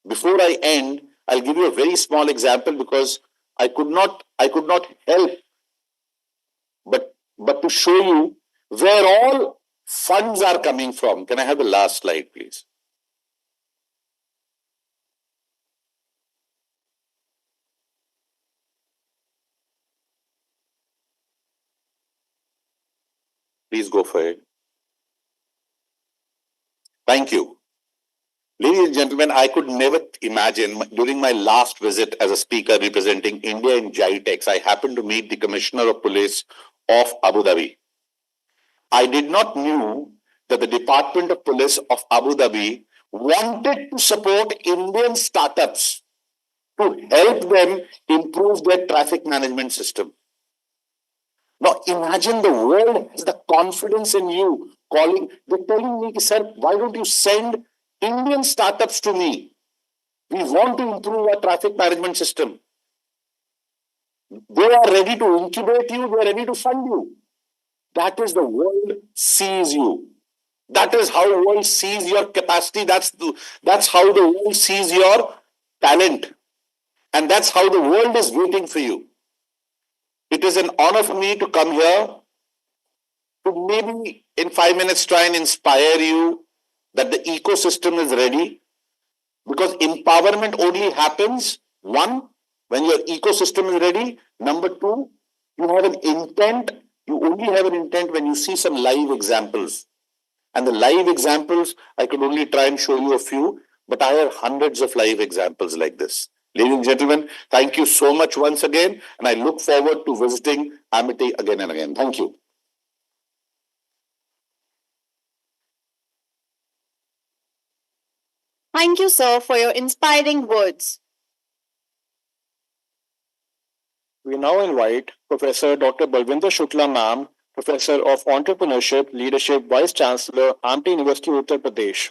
Before I end, I'll give you a very small example because I could not help but to show you where all funds are coming from. Can I have the last slide, please? Please go for it. Thank you. Ladies and gentlemen, I could never imagine during my last visit as a speaker representing India in GITEX, I happened to meet the Commissioner of Police of Abu Dhabi. I did not knew that the Department of Police of Abu Dhabi wanted to support Indian startups to help them improve their traffic management system. Now imagine the world has the confidence in you calling, they're telling me, sir, why don't you send Indian startups to me? We want to improve our traffic management system. They are ready to incubate you, they are ready to fund you. That is the world sees you. That is how the world sees your capacity. That's how the world sees your talent. And that's how the world is waiting for you. It is an honor for me to come here to maybe in 5 minutes try and inspire you that the ecosystem is ready. Because empowerment only happens, one, when your ecosystem is ready. Number two, you have an intent. You only have an intent when you see some live examples. And the live examples, I could only try and show you a few, but I have hundreds of live examples like this. Ladies and gentlemen, thank you so much once again, and I look forward to visiting Amity again and again. Thank you. Thank you, sir, for your inspiring words. We now invite Professor Dr. Balvinder Shukla Ma'am, Professor of Entrepreneurship, Leadership, Vice Chancellor, Amity University, Uttar Pradesh.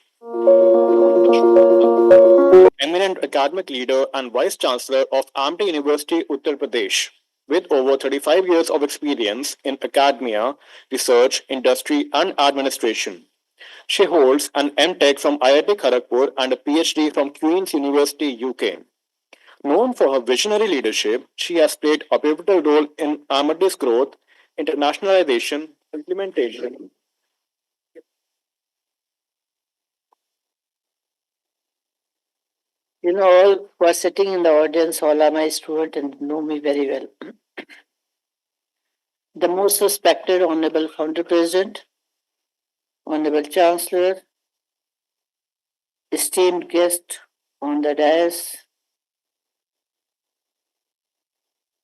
Eminent academic leader and Vice Chancellor of Amity University, Uttar Pradesh. With over 35 years of experience in academia, research, industry, and administration. She holds an MTech from IIT Kharagpur and a PhD from Queen's University, UK. Known for her visionary leadership, she has played a pivotal role in Amity's growth, internationalization, implementation. You know, all who are sitting in the audience, all are my students and know me very well. The most respected Honorable Founder President, Honorable Chancellor, esteemed guest on the dais,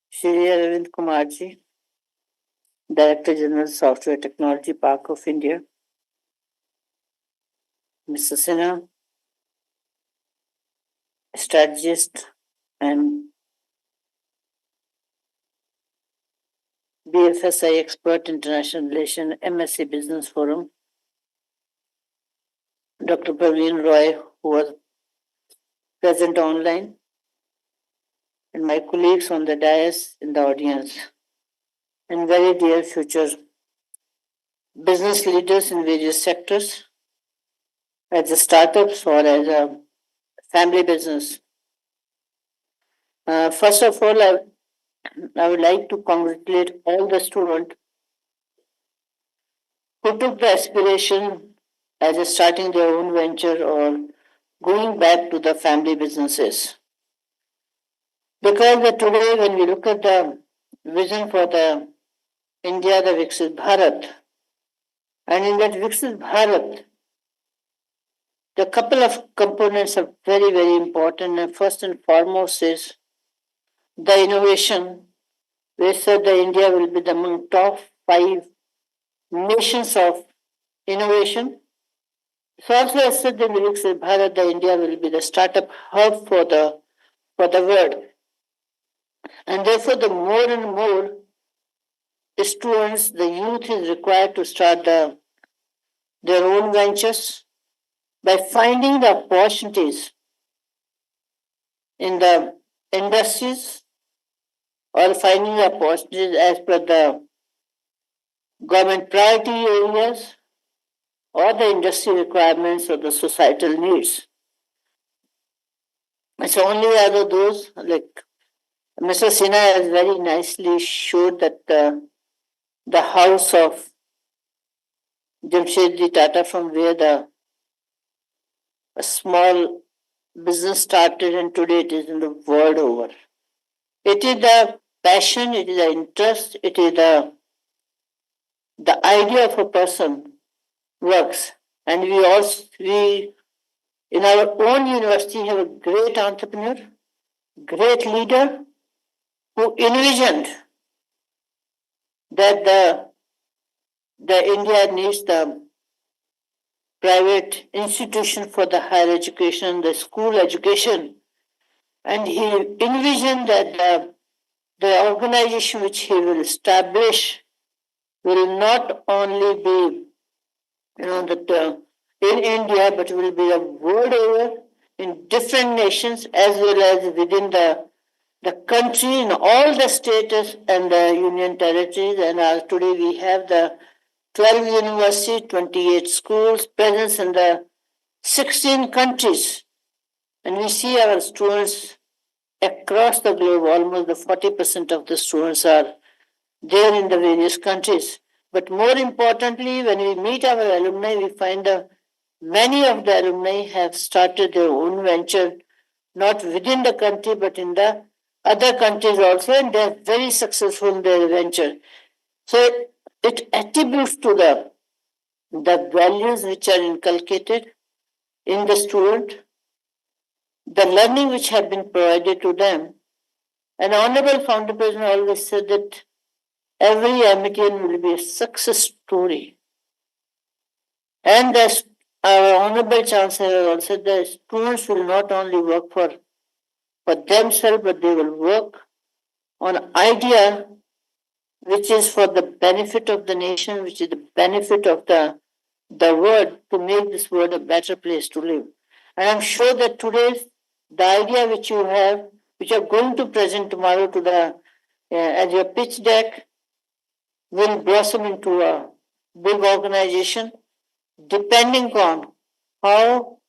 Shri Arvind Kumarji, Director General Software Technology Park of India, Mr. Sinha, strategist and BFSI expert, International Relation, MSc Business Forum, Dr. Praveen Roy, who was present online, and my colleagues on the dais in the audience, and very dear future business leaders in various sectors, as a startups or as a family business. First of all, I would like to congratulate all the students who took the aspiration as a starting their own venture or going back to the family businesses. Because today, when we look at the vision for the India, the Viksit Bharat, and in that Viksit Bharat, the couple of components are very, very important. And first and foremost is the innovation. We said that India will be among top 5 nations of innovation. So also I said in the Viksit Bharat, that India will be the startup hub for the world. And therefore, the more and more students, the youth is required to start their own ventures by finding the opportunities in the industries or finding the opportunities as per the government priority areas or the industry requirements or the societal needs. It's only other those, like Mr. Sinha has very nicely showed that the house of Jamshedji Tata, from where a small business started, and today it is in the world over. It is the passion, it is the interest, it is the idea of a person works. And we in our own university have a great entrepreneur, great leader who envisioned that the India needs the private institution for the higher education, the school education. And he envisioned that the organization which he will establish will not only be, in India, but will be the world over in different nations as well as within the country in all the states and the union territories. And today we have the 12 universities, 28 schools, presence in the 16 countries. And we see our students across the globe, almost the 40% of the students are there in the various countries. But more importantly, when we meet our alumni, we find that many of the alumni have started their own venture, not within the country, but in the other countries also, and they are very successful in their venture. So it attributes to the values which are inculcated in the student, the learning which have been provided to them. And Honorable Founder President always said that every MITian will be a success story. And as our Honorable Chancellor also said, the students will not only work for themselves, but they will work on idea which is for the benefit of the nation, which is the benefit of the world, to make this world a better place to live. And I'm sure that today, the idea which you have, which you are going to present tomorrow to as your pitch deck, will blossom into a big organization, depending on how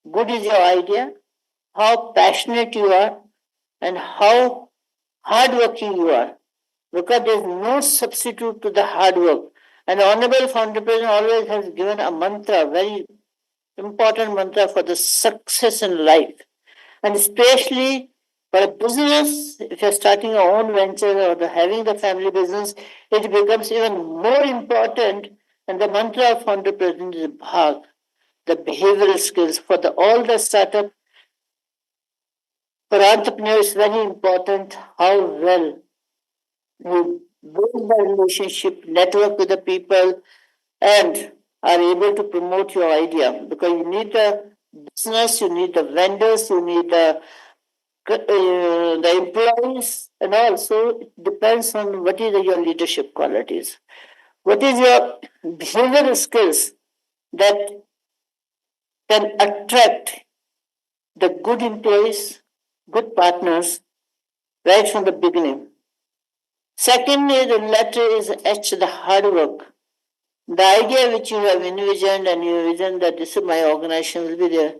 good is your idea, how passionate you are, and how hardworking you are. Because there is no substitute to the hard work. And the Honorable Founder President always has given a mantra, very important mantra for the success in life. And especially for a business, if you're starting your own venture or having the family business, it becomes even more important. And the mantra of Founder President is Bhag. the behavioral skills for all the startup. For entrepreneurs, very important how well you build the relationship, network with the people, and are able to promote your idea, because you need the business, you need the vendors, you need the employees, and also it depends on what is your leadership qualities. What is your behavioral skills that can attract the good employees, good partners right from the beginning. Second is the letter is H, the hard work. The idea which you have envisioned and you envisioned that this is my organization will be there.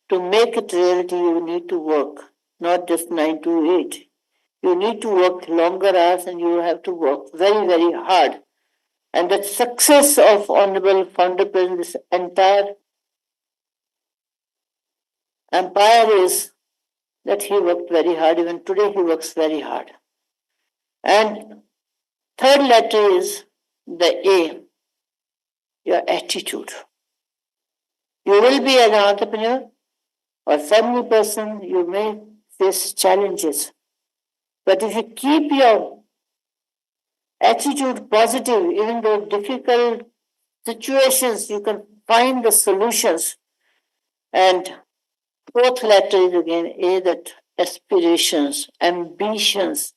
To make it reality, you need to work, not just 9 to 8. You need to work longer hours and you have to work very, very hard. And the success of Honorable Founder President, this entire empire is that he worked very hard. Even today, he works very hard. And third letter is the A, your attitude. You will be an entrepreneur or family person, you may face challenges. But if you keep your attitude positive, even though difficult situations, you can find the solutions. And fourth letter is again A, that aspirations, ambitions.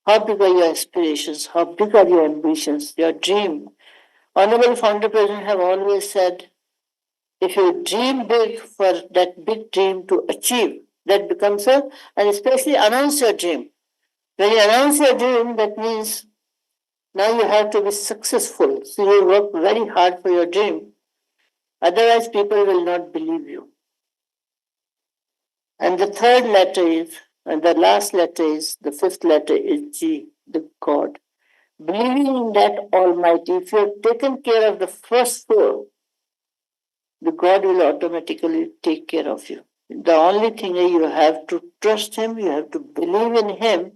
How big are your aspirations? How big are your ambitions? Your dream. Honorable Founder President have always said, if you dream big, for that big dream to achieve, that becomes and especially announce your dream. When you announce your dream, that means now you have to be successful. So you work very hard for your dream. Otherwise, people will not believe you. And the third letter is, and the last letter is, the fifth letter is G, the God. Believing in that Almighty, if you have taken care of the first four, the God will automatically take care of you. The only thing is you have to trust Him, you have to believe in Him,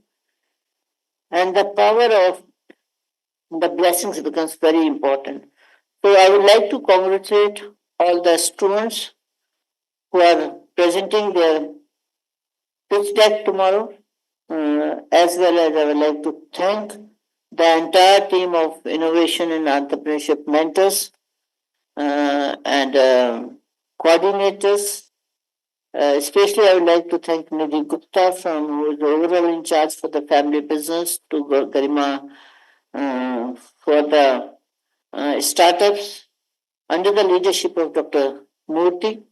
and the power of the blessings becomes very important. So I would like to congratulate all the students who are presenting their pitch deck tomorrow, as well as I would like to thank the entire team of innovation and entrepreneurship mentors and coordinators. Especially, I would like to thank Nidhi Gupta, who is the overall in charge for the family business, to Garima for the startups under the leadership of Dr. Murthy.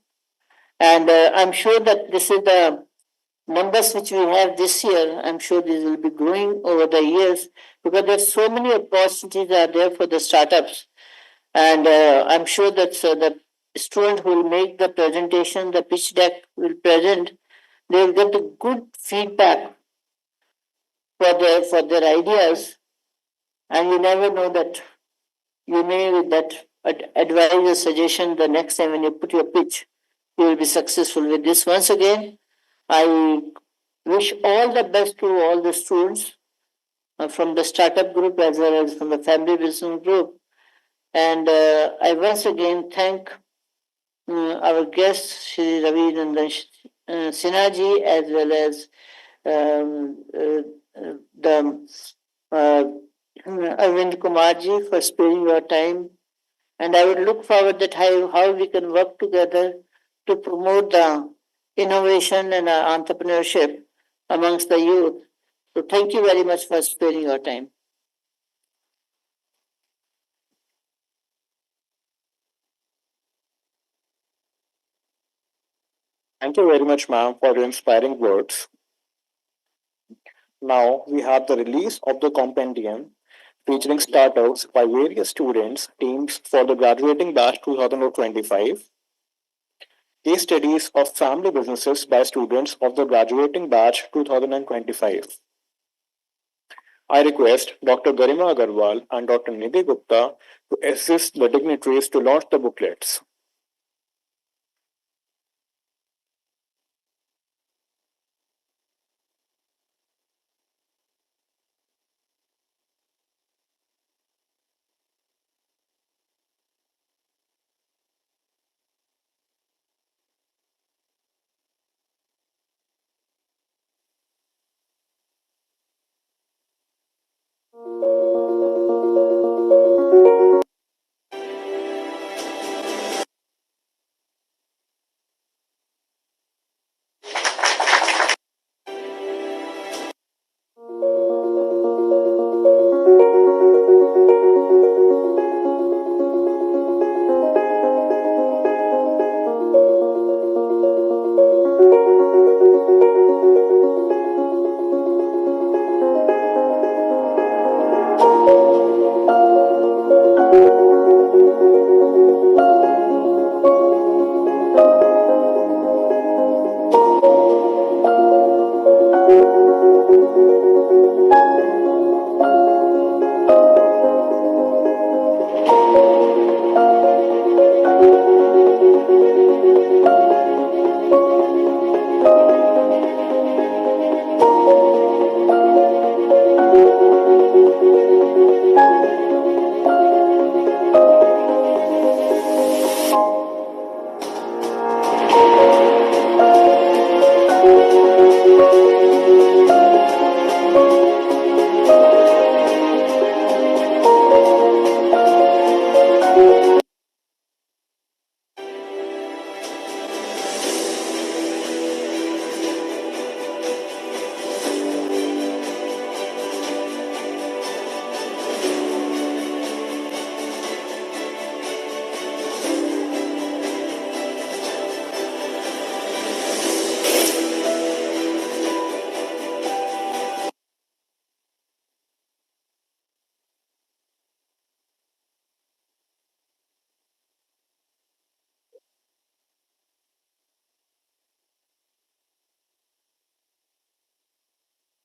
And I'm sure that this is the numbers which we have this year. I'm sure these will be growing over the years because there's so many opportunities are there for the startups. And I'm sure that the student who will make the presentation, the pitch deck will present, they will get the good feedback for their ideas. And you never know that you may with that advise or suggestion the next time when you put your pitch, you will be successful with this. Once again, I wish all the best to all the students from the startup group as well as from the family business group. And I once again thank our guest, Shri Ravi Nandan Sinha, as well as the Arvind Kumarji for sparing your time. And I would look forward that how we can work together to promote the innovation and entrepreneurship amongst the youth. So thank you very much for sparing your time. Thank you very much, ma'am, for your inspiring words. Now we have the release of the compendium featuring startups by various students, teams for the graduating batch 2025, case studies of family businesses by students of the graduating batch 2025. I request Dr. Garima Agarwal and Dr. Nidhi Gupta to assist the dignitaries to launch the booklets.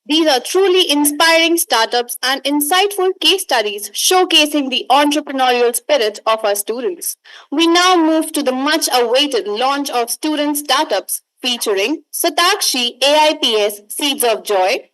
These are truly inspiring startups and insightful case studies showcasing the entrepreneurial spirit of our students. We now move to the much awaited launch of student startups featuring Satakshi AIPS Seeds of Joy,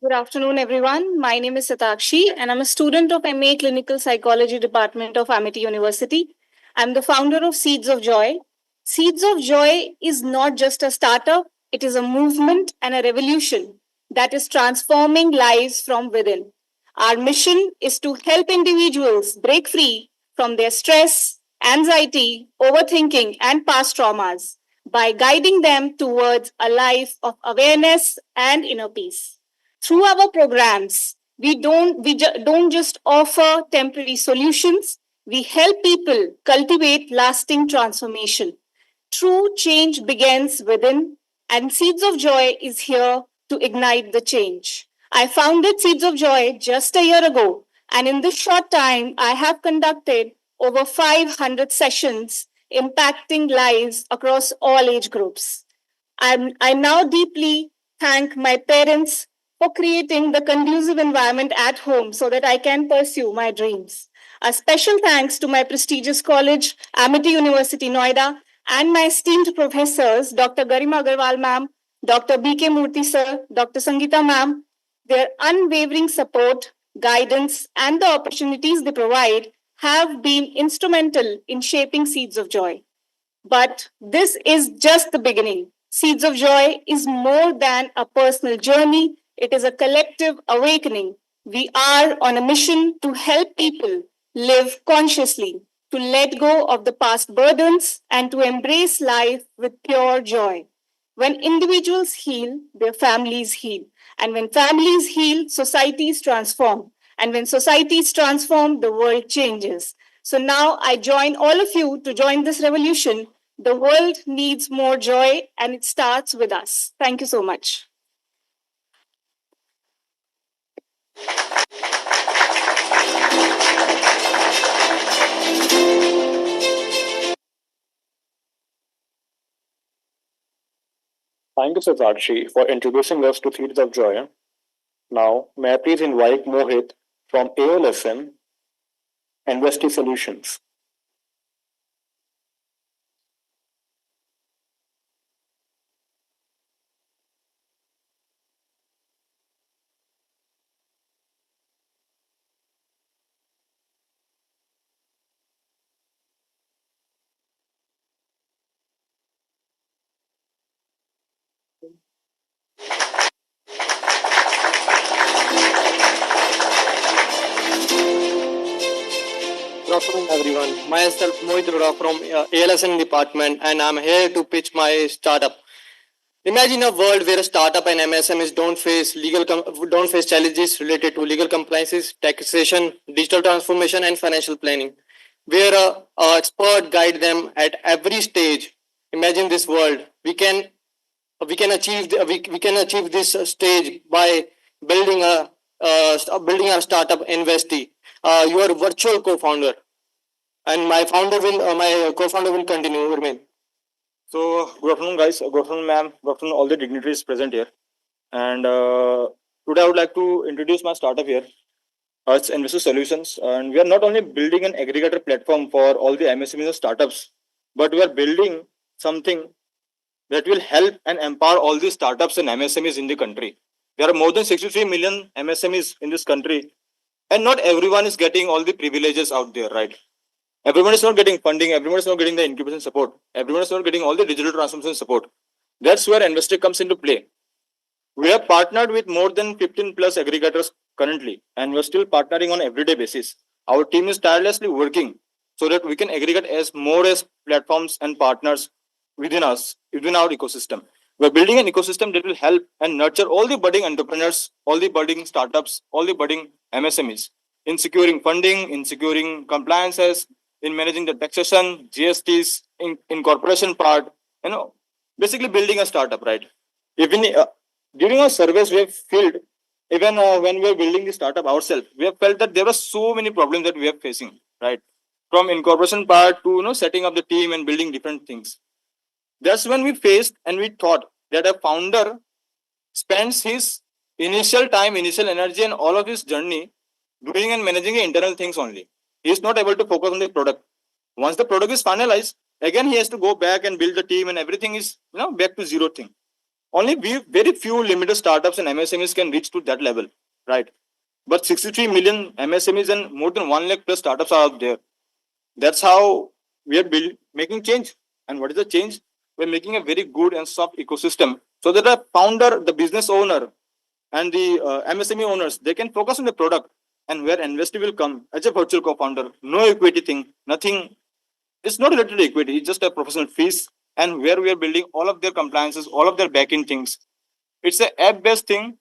Good afternoon, everyone. My name is Satakshi, and I'm a student of MA Clinical Psychology Department of Amity University. I'm the founder of Seeds of Joy. Seeds of Joy is not just a startup, it is a movement and a revolution that is transforming lives from within. Our mission is to help individuals break free from their stress, anxiety, overthinking, and past traumas by guiding them towards a life of awareness and inner peace. Through our programs, we don't just offer temporary solutions, we help people cultivate lasting transformation. True change begins within, and Seeds of Joy is here to ignite the change. I founded Seeds of Joy just a year ago, and in this short time, I have conducted over 500 sessions impacting lives across all age groups. I now deeply thank my parents for creating the conducive environment at home so that I can pursue my dreams. A special thanks to my prestigious college, Amity University, Noida, and my esteemed professors, Dr. Garima Agarwal ma'am, Dr. B.K. Murthy sir, Dr. Sangeeta ma'am. Their unwavering support, guidance, and the opportunities they provide have been instrumental in shaping Seeds of Joy. But this is just the beginning. Seeds of Joy is more than a personal journey, it is a collective awakening. We are on a mission to help people live consciously, to let go of the past burdens, and to embrace life with pure joy. When individuals heal, their families heal. And when families heal, societies transform. And when societies transform, the world changes. So now I join all of you to join this revolution. The world needs more joy, and it starts with us. Thank you so much. Thank you, Satakshi, for introducing us to Seeds of Joy. Now, may I please invite Mohit from ALSN Investi Solutions. Good afternoon, everyone. Myself Mohit Arora from ALSN department, and I'm here to pitch my startup. Imagine a world where a startup and MSMEs don't face challenges related to legal compliances, taxation, digital transformation, and financial planning, where a expert guide them at every stage. Imagine this world. We can achieve this stage by building a startup investee. Your virtual co-founder, and my co-founder will continue. Remain. So, good afternoon, guys. Good afternoon, ma'am. Good afternoon, all the dignitaries present here. And today I would like to introduce my startup here. It's Investor Solutions. And we are not only building an aggregator platform for all the MSMEs and startups, but we are building something that will help and empower all the startups and MSMEs in the country. There are more than 63 million MSMEs in this country, and not everyone is getting all the privileges out there, right? Everyone is not getting funding, everyone is not getting the incubation support, everyone is not getting all the digital transformation support. That's where Investor comes into play. We have partnered with more than 15 plus aggregators currently, and we're still partnering on everyday basis. Our team is tirelessly working so that we can aggregate as more as platforms and partners within us, within our ecosystem. We're building an ecosystem that will help and nurture all the budding entrepreneurs, all the budding startups, all the budding MSMEs in securing funding, in securing compliances, in managing the taxation, GSTs, in corporation part, basically building a startup, right? Even during our surveys, we have felt, even when we are building the startup ourselves, we have felt that there were so many problems that we are facing, right? From incorporation part to setting up the team and building different things. That's when we faced and we thought that a founder spends his initial time, initial energy, and all of his journey doing and managing the internal things only. He is not able to focus on the product. Once the product is finalized, again he has to go back and build the team, and everything is back to zero thing. Only very few limited startups and MSMEs can reach to that level, right? But 63 million MSMEs and more than 1 lakh plus startups are out there. That's how we are making change. And what is the change? We're making a very good and soft ecosystem so that the founder, the business owner, and the MSME owners, they can focus on the product, and where investor will come as a virtual co-founder. No equity thing, nothing. It's not related to equity. It's just a professional fees, and where we are building all of their compliances, all of their backend things. It's a app-based thing.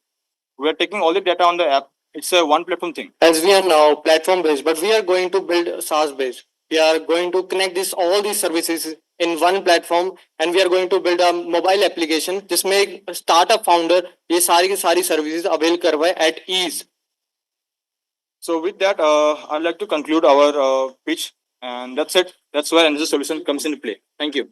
We are taking all the data on the app. It's a one platform thing. As we are now platform based, but we are going to build SaaS based. We are going to connect this all these services in one platform, and we are going to build a mobile application जिसमें startup founder ये सारी की सारी services avail करवाए at ease. So with that, I'd like to conclude our pitch, and that's it. That's where energy solution comes into play. Thank you.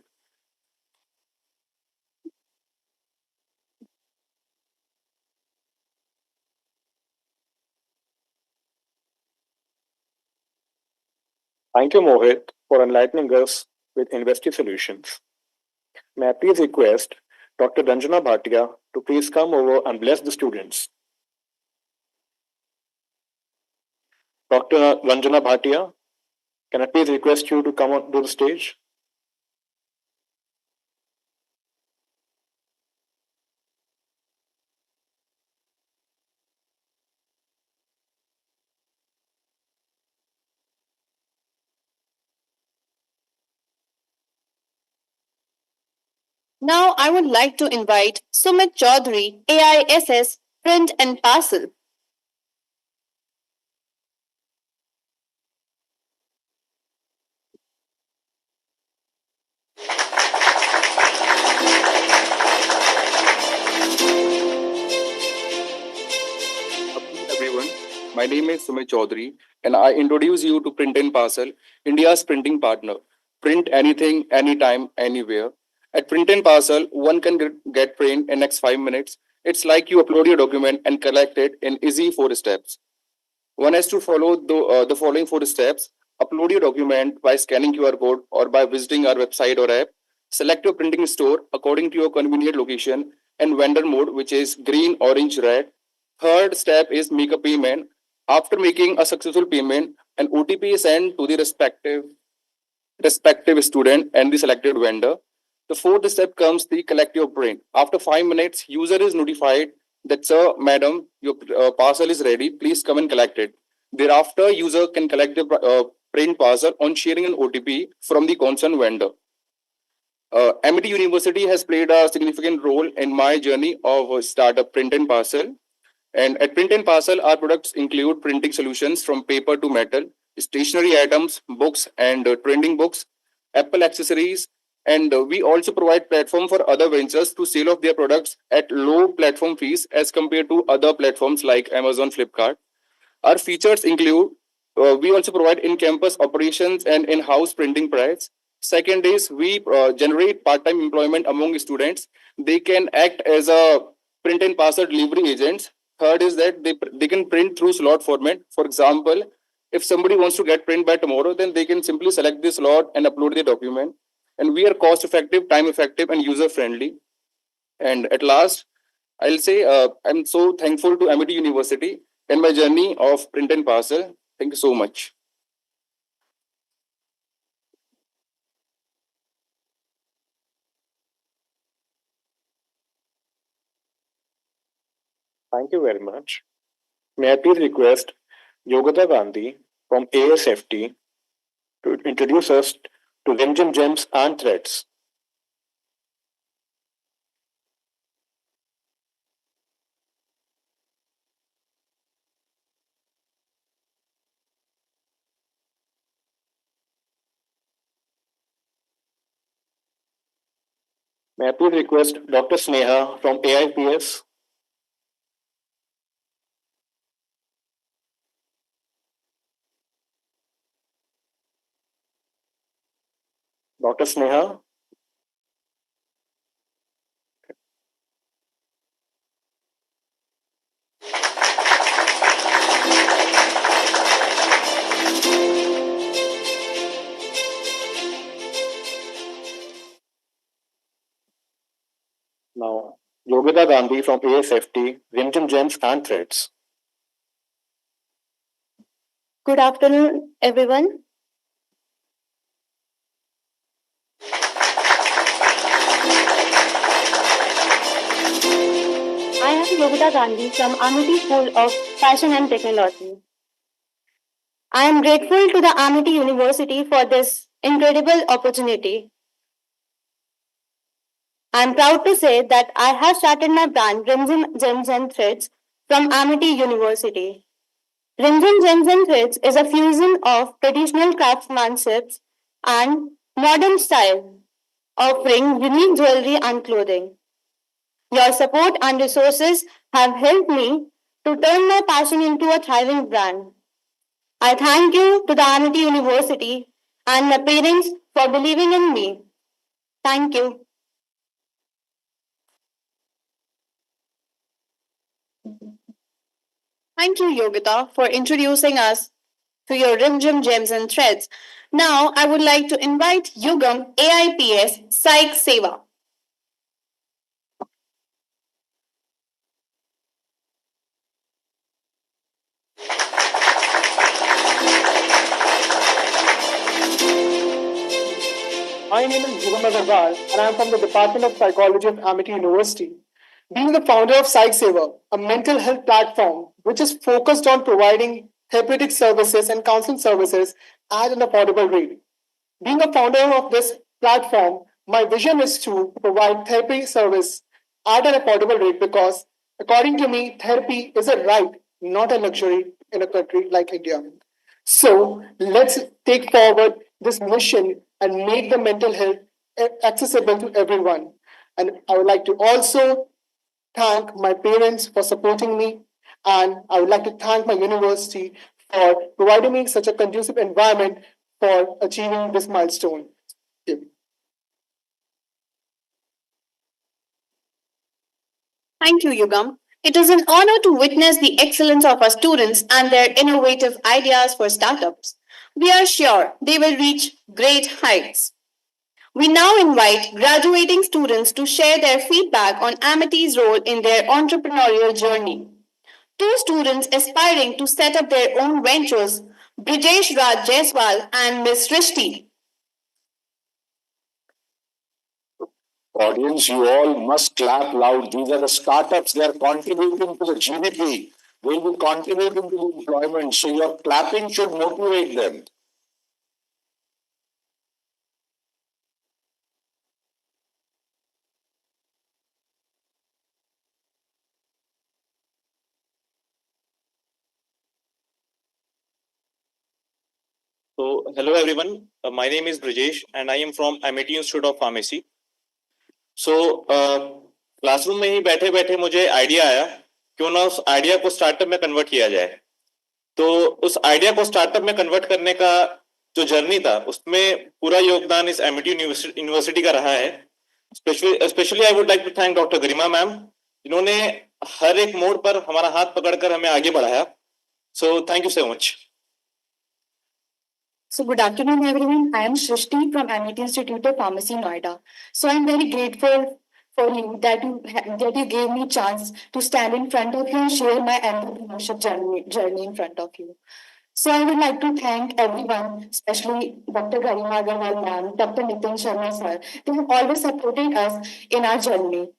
Thank you, Mohit, for enlightening us with investing solutions. May I please request Dr. Ranjana Bhatia to please come over and bless the students. Dr. Ranjana Bhatia, can I please request you to come on to the stage? Now I would like to invite Sumit Chaudhary, AISS, Print and Parcel. Everyone. My name is Sumit Chaudhary, and I introduce you to Print and Parcel, India's printing partner. Print anything, anytime, anywhere. At Print and Parcel, one can get print in next 5 minutes. It's like you upload your document and collect it in easy 4 steps. One has to follow the following 4 steps. Upload your document by scanning QR code or by visiting our website or app. Select your printing store according to your convenient location and vendor mode, which is green, orange, red. Third step is make a payment. After making a successful payment, an OTP is sent to the respective student and the selected vendor. The fourth step comes the collect your print. After 5 minutes, user is notified that sir, madam, your parcel is ready. Please come and collect it. Thereafter, user can collect the print parcel on sharing an OTP from the concerned vendor. MIT University has played a significant role in my journey of startup Print and Parcel. And at Print and Parcel, our products include printing solutions from paper to metal, stationery items, books and trending books, Apple accessories, and we also provide platform for other ventures to sell off their products at low platform fees as compared to other platforms like Amazon, Flipkart. Our features include we also provide in-campus operations and in-house printing press. Second is we generate part-time employment among students. They can act as a print and parcel delivery agents. Third is that they can print through slot format. For example, if somebody wants to get print by tomorrow, then they can simply select the slot and upload the document. And we are cost effective, time effective, and user friendly. And at last, I'll say I'm so thankful to MIT University and my journey of print and parcel. Thank you so much. Thank you very much. May I please request Yogata Gandhi from ASFT to introduce us to Rimjim gems and threads. May I please request Dr. Sneha from AIPS? Dr. Sneha? Now, Yogita Gandhi from ASFT, Rimjim Gems and Threads. Good afternoon, everyone. I am Yogita Gandhi from Amity School of Fashion and Technology. I am grateful to the Amity University for this incredible opportunity. I am proud to say that I have started my brand Rimzim Gems and Threads from Amity University. Rimzim Gems and Threads is a fusion of traditional craftsmanship and modern style, offering unique jewelry and clothing. Your support and resources have helped me to turn my passion into a thriving brand. I thank you to the Amity University and my parents for believing in me. Thank you. Thank you, Yogita, for introducing us to your Rimjim Gems and Threads. Now, I would like to invite Yugam AIPS Psych Seva. My name is Yugam Agarwal and I am from the Department of Psychology of Amity University. Being the founder of Psych Saver, a mental health platform which is focused on providing therapeutic services and counseling services at an affordable rate. Being a founder of this platform, my vision is to provide therapy service at an affordable rate because, according to me, therapy is a right, not a luxury in a country like India. So let's take forward this mission and make the mental health accessible to everyone. And I would like to also thank my parents for supporting me, and I would like to thank my university for providing me such a conducive environment for achieving this milestone. Thank you. Thank you, Yugam. It is an honor to witness the excellence of our students and their innovative ideas for startups. We are sure they will reach great heights. We now invite graduating students to share their feedback on Amity's role in their entrepreneurial journey. Two students aspiring to set up their own ventures, Brijesh Raj Jaiswal and Ms. Rishti. Audience, you all must clap loud. These are the startups. They are contributing to the GDP. They will be contributing to the employment. So your clapping should motivate them. So, hello everyone. My name is Brijesh and I am from Amity Institute of Pharmacy. So, classroom में ही बैठे बैठे मुझे idea आया क्यों ना उस idea को startup में कन्वर्ट किया जाए. तो उस आइडिया को स्टार्टअप में कन्वर्ट करने का जो जर्नी था उसमें पूरा योगदान इस एमिटी यूनिवर्सिटी का रहा है. Specially I would like to thank doctor Garima ma'am जिन्होंने हर एक मोड़ पर हमारा हाथ पकड़कर हमें आगे बढ़ाया. So thank you so much. So good afternoon, everyone. I am Shrishti from Amity Institute of Pharmacy, Noida. So I'm very grateful for you that you gave me chance to stand in front of you and share my entrepreneurship journey in front of you. So I would like to thank everyone, especially Dr. Garima Agarwal ma'am, Dr. Nitin Sharma sir. They have always supported us in our journey.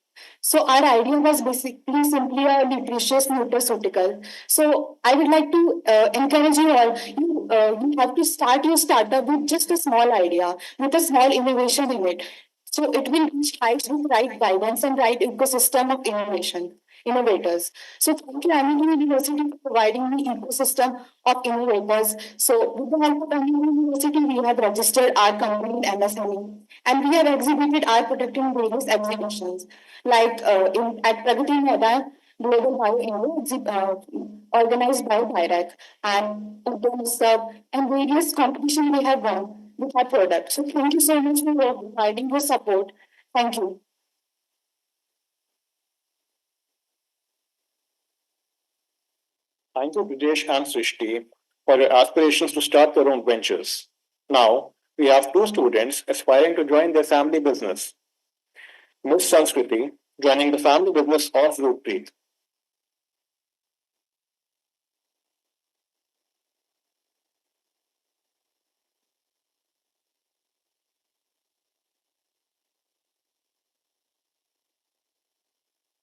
So our idea was basically simply a nutritious nutraceutical. So I would like to encourage you all. You have to start your startup with just a small idea, with a small innovation in it. So it will reach heights with right guidance and right ecosystem of innovation. innovators. So thank you, Amity University, for providing me ecosystem of innovators. So with the help of Amity University, we have registered our company in MSME, and we have exhibited our product in various exhibitions, like at Pragati Maidan, Global Bio organized by BIRAC, and Udom and various competitions we have won with our product. So thank you so much for providing your support. Thank you. Thank you, Brijesh and Srishti, for your aspirations to start their own ventures. Now, we have two students aspiring to join their family business. Miss Sanskriti, joining the family business of Rootpreet.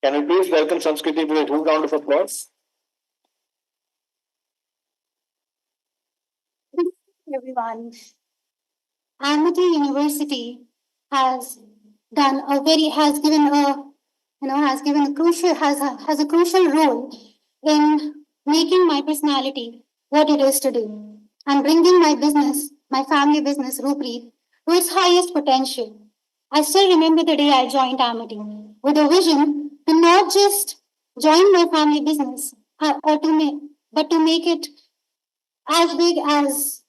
Can we please welcome Sanskriti with a huge round of applause? Everyone. Amity University has done a very has given a has given a crucial has a crucial role in making my personality what it is today and bringing my business, my family business, Rupri, to its highest potential. I still remember the day I joined Amity with a vision to not just join my family business or to make, but to make it as big as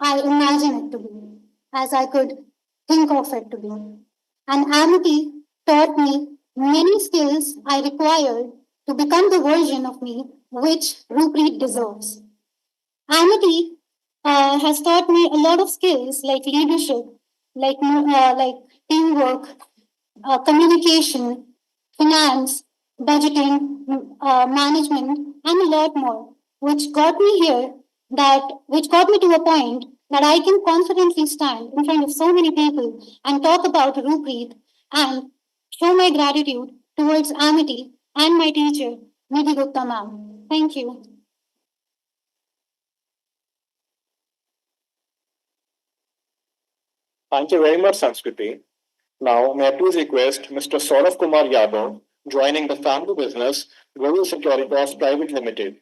I imagine it to be, as I could think of it to be. And Amity taught me many skills I required to become the version of me which Ruppreet deserves. Amity has taught me a lot of skills like leadership, like teamwork, communication, finance, budgeting, management, and a lot more, which got me here. Which got me to a point that I can confidently stand in front of so many people and talk about Ruppreet and show my gratitude towards Amity and my teacher, Nidhi Gupta ma'am. Thank you. Thank you very much, Sanskriti. Now, may I please request Mr. Saurav Kumar Yadav joining the family business Global Securitas Private Limited.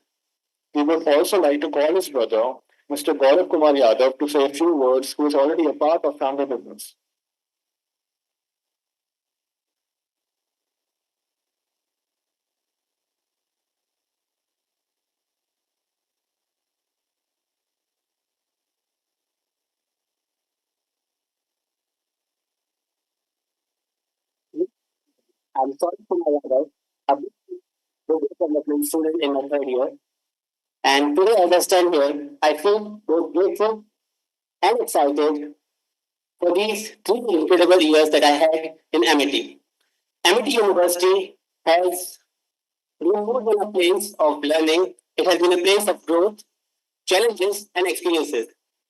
We would also like to call his brother, Mr. Gaurav Kumar Yadav, to say a few words, who is already a part of family business. I'm sorry for my Yadav. I'm a development student in my third year. And today, as I stand here, I feel both grateful and excited for these 3 incredible years that I had in Amity. Amity University has been more than a place of learning, it has been a place of growth, challenges, and experiences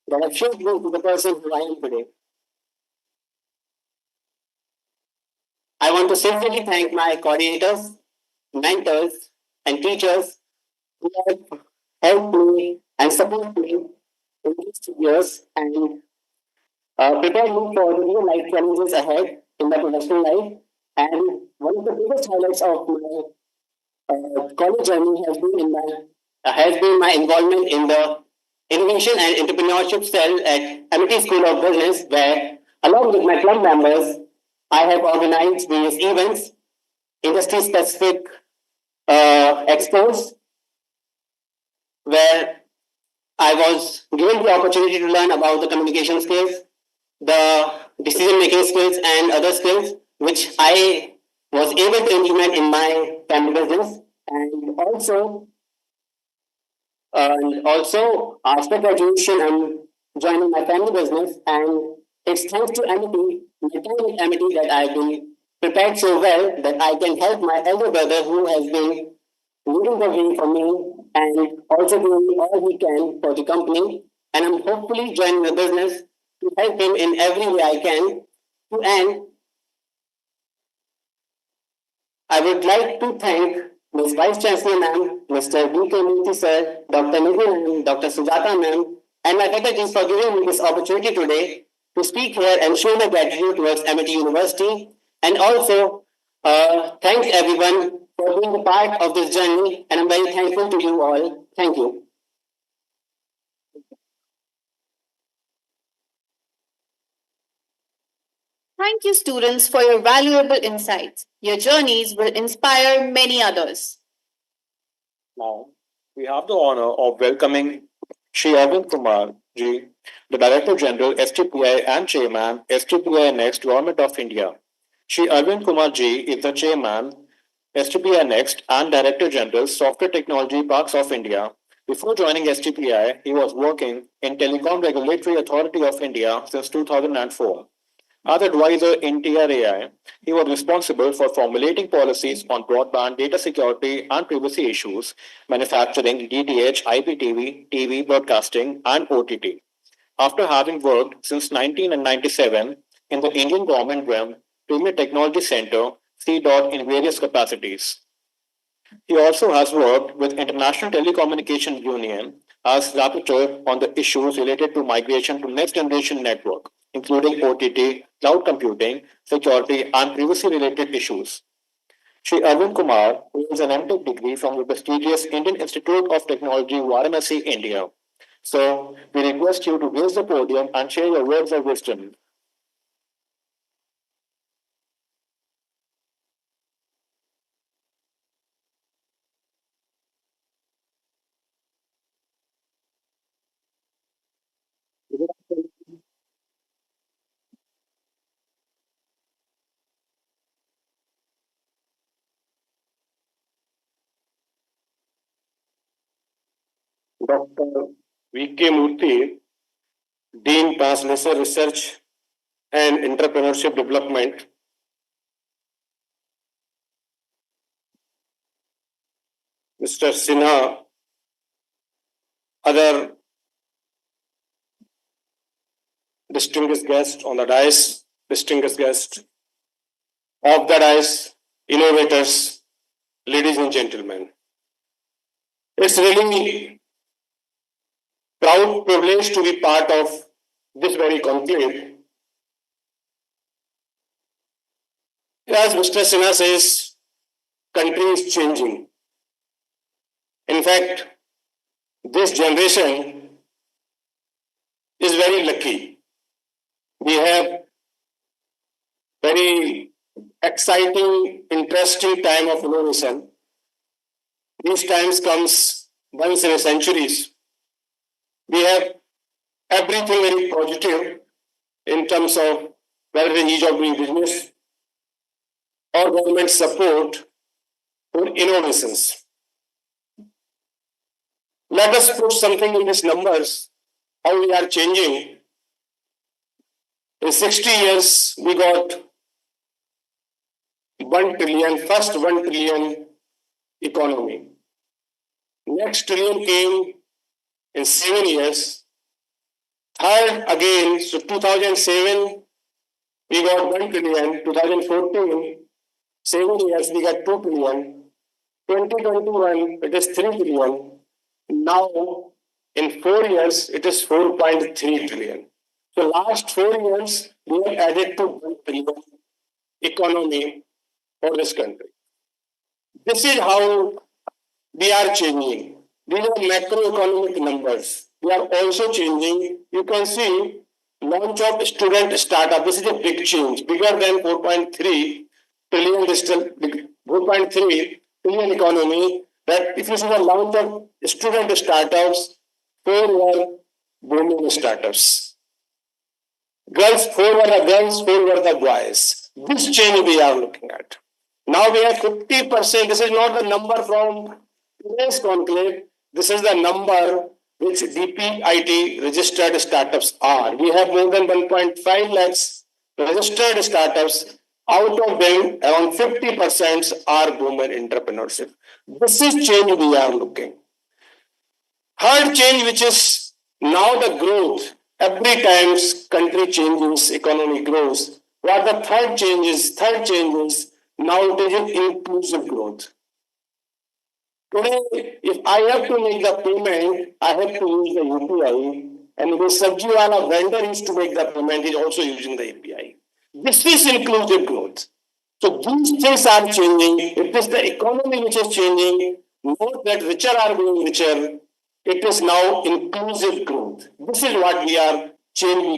that have shaped me to the person who I am today. I want to sincerely thank my coordinators, mentors, and teachers who have helped me and supported me in these 2 years and prepared me for the real life challenges ahead in my professional life. And one of the biggest highlights of my college journey has been my involvement in the innovation and entrepreneurship cell at Amity School of Business, where along with my club members, I have organized various events, industry specific expos, where I was given the opportunity to learn about the communication skills, the decision making skills, and other skills which I was able to implement in my family business. And also, after graduation, I'm joining my family business, and it's thanks to Amity, my time with Amity, that I've been prepared so well that I can help my elder brother who has been leading the way for me and also doing all he can for the company. And I'm hopefully joining the business to help him in every way I can. To end, I would like to thank Ms. Vice Chancellor Ma'am, Mr. B.K. Murthy Sir, Dr. Nidhi Ma'am, Dr. Sujata Ma'am, and my faculty for giving me this opportunity today to speak here and show my gratitude towards Amity University. And also, thanks everyone for being a part of this journey, and I'm very thankful to you all. Thank you. Thank you, students, for your valuable insights. Your journeys will inspire many others. Now, we have the honor of welcoming Shri Arvind Kumar Ji, the Director General, STPI and Chairman, STPI Next, Government of India. Shri Arvind Kumar Ji is the Chairman, STPI Next and Director General, Software Technology Parks of India. Before joining STPI, he was working in Telecom Regulatory Authority of India since 2004. As advisor in TRAI, he was responsible for formulating policies on broadband data security and privacy issues, manufacturing DTH, IPTV, TV broadcasting, and OTT. After having worked since 1997 in the Indian Government REM Premier Technology Center, C. in various capacities. He also has worked with International Telecommunication Union as rapporteur on the issues related to migration to next generation network, including OTT, cloud computing, security, and privacy-related issues. Shri Arvind Kumar holds an MTech degree from the prestigious Indian Institute of Technology, Varanasi, India. So, we request you to grace the podium and share your words of wisdom. Dr. V.K. Murthy, Dean Translator Research and Entrepreneurship Development, Mr. Sinha, other distinguished guests on the dais, distinguished guests of the dais, innovators, ladies and gentlemen. It's really proud privilege to be part of this very conclave. As Mr. Sinha says, country is changing. In fact, this generation is very lucky. We have very exciting, interesting time of innovation. These times comes once in a centuries. We have everything very positive in terms of whether the ease of doing business or government support for innovations. Let us put something in these numbers, how we are changing. In 60 years, we got 1 trillion, first 1 trillion economy. Next trillion came in 7 years. Third again, so 2007, we got 1 trillion. 2014, 7 years, we got 2 trillion. 2021, it is 3 trillion. Now, in 4 years, it is 4.3 trillion. So last 4 years, we have added to 1 trillion economy for this country. This is how we are changing. These are macroeconomic numbers. We are also changing. You can see launch of student startup. This is a big change, bigger than 4.3 trillion digital, 4.3 trillion economy. That if you see the launch of student startups, 4 were women startups. Girls, 4 were the girls, 4 were the boys. This change we are looking at. Now we have 50%. This is not the number from today's conclave. This is the number which DPIT registered startups are. We have more than 1.5 lakhs registered startups. Out of them, around 50% are women entrepreneurship. This is change we are looking. Third change, which is now the growth. Every time country changes, economy grows. What the third change is? Third change is now it is an inclusive growth. Today, if I have to make the payment, I have to use the UPI, and the Sabjiwala vendor is to make the payment, is also using the API. This is inclusive growth. So these things are changing. It is the economy which is changing, not that richer are being richer. It is now inclusive growth. This is what we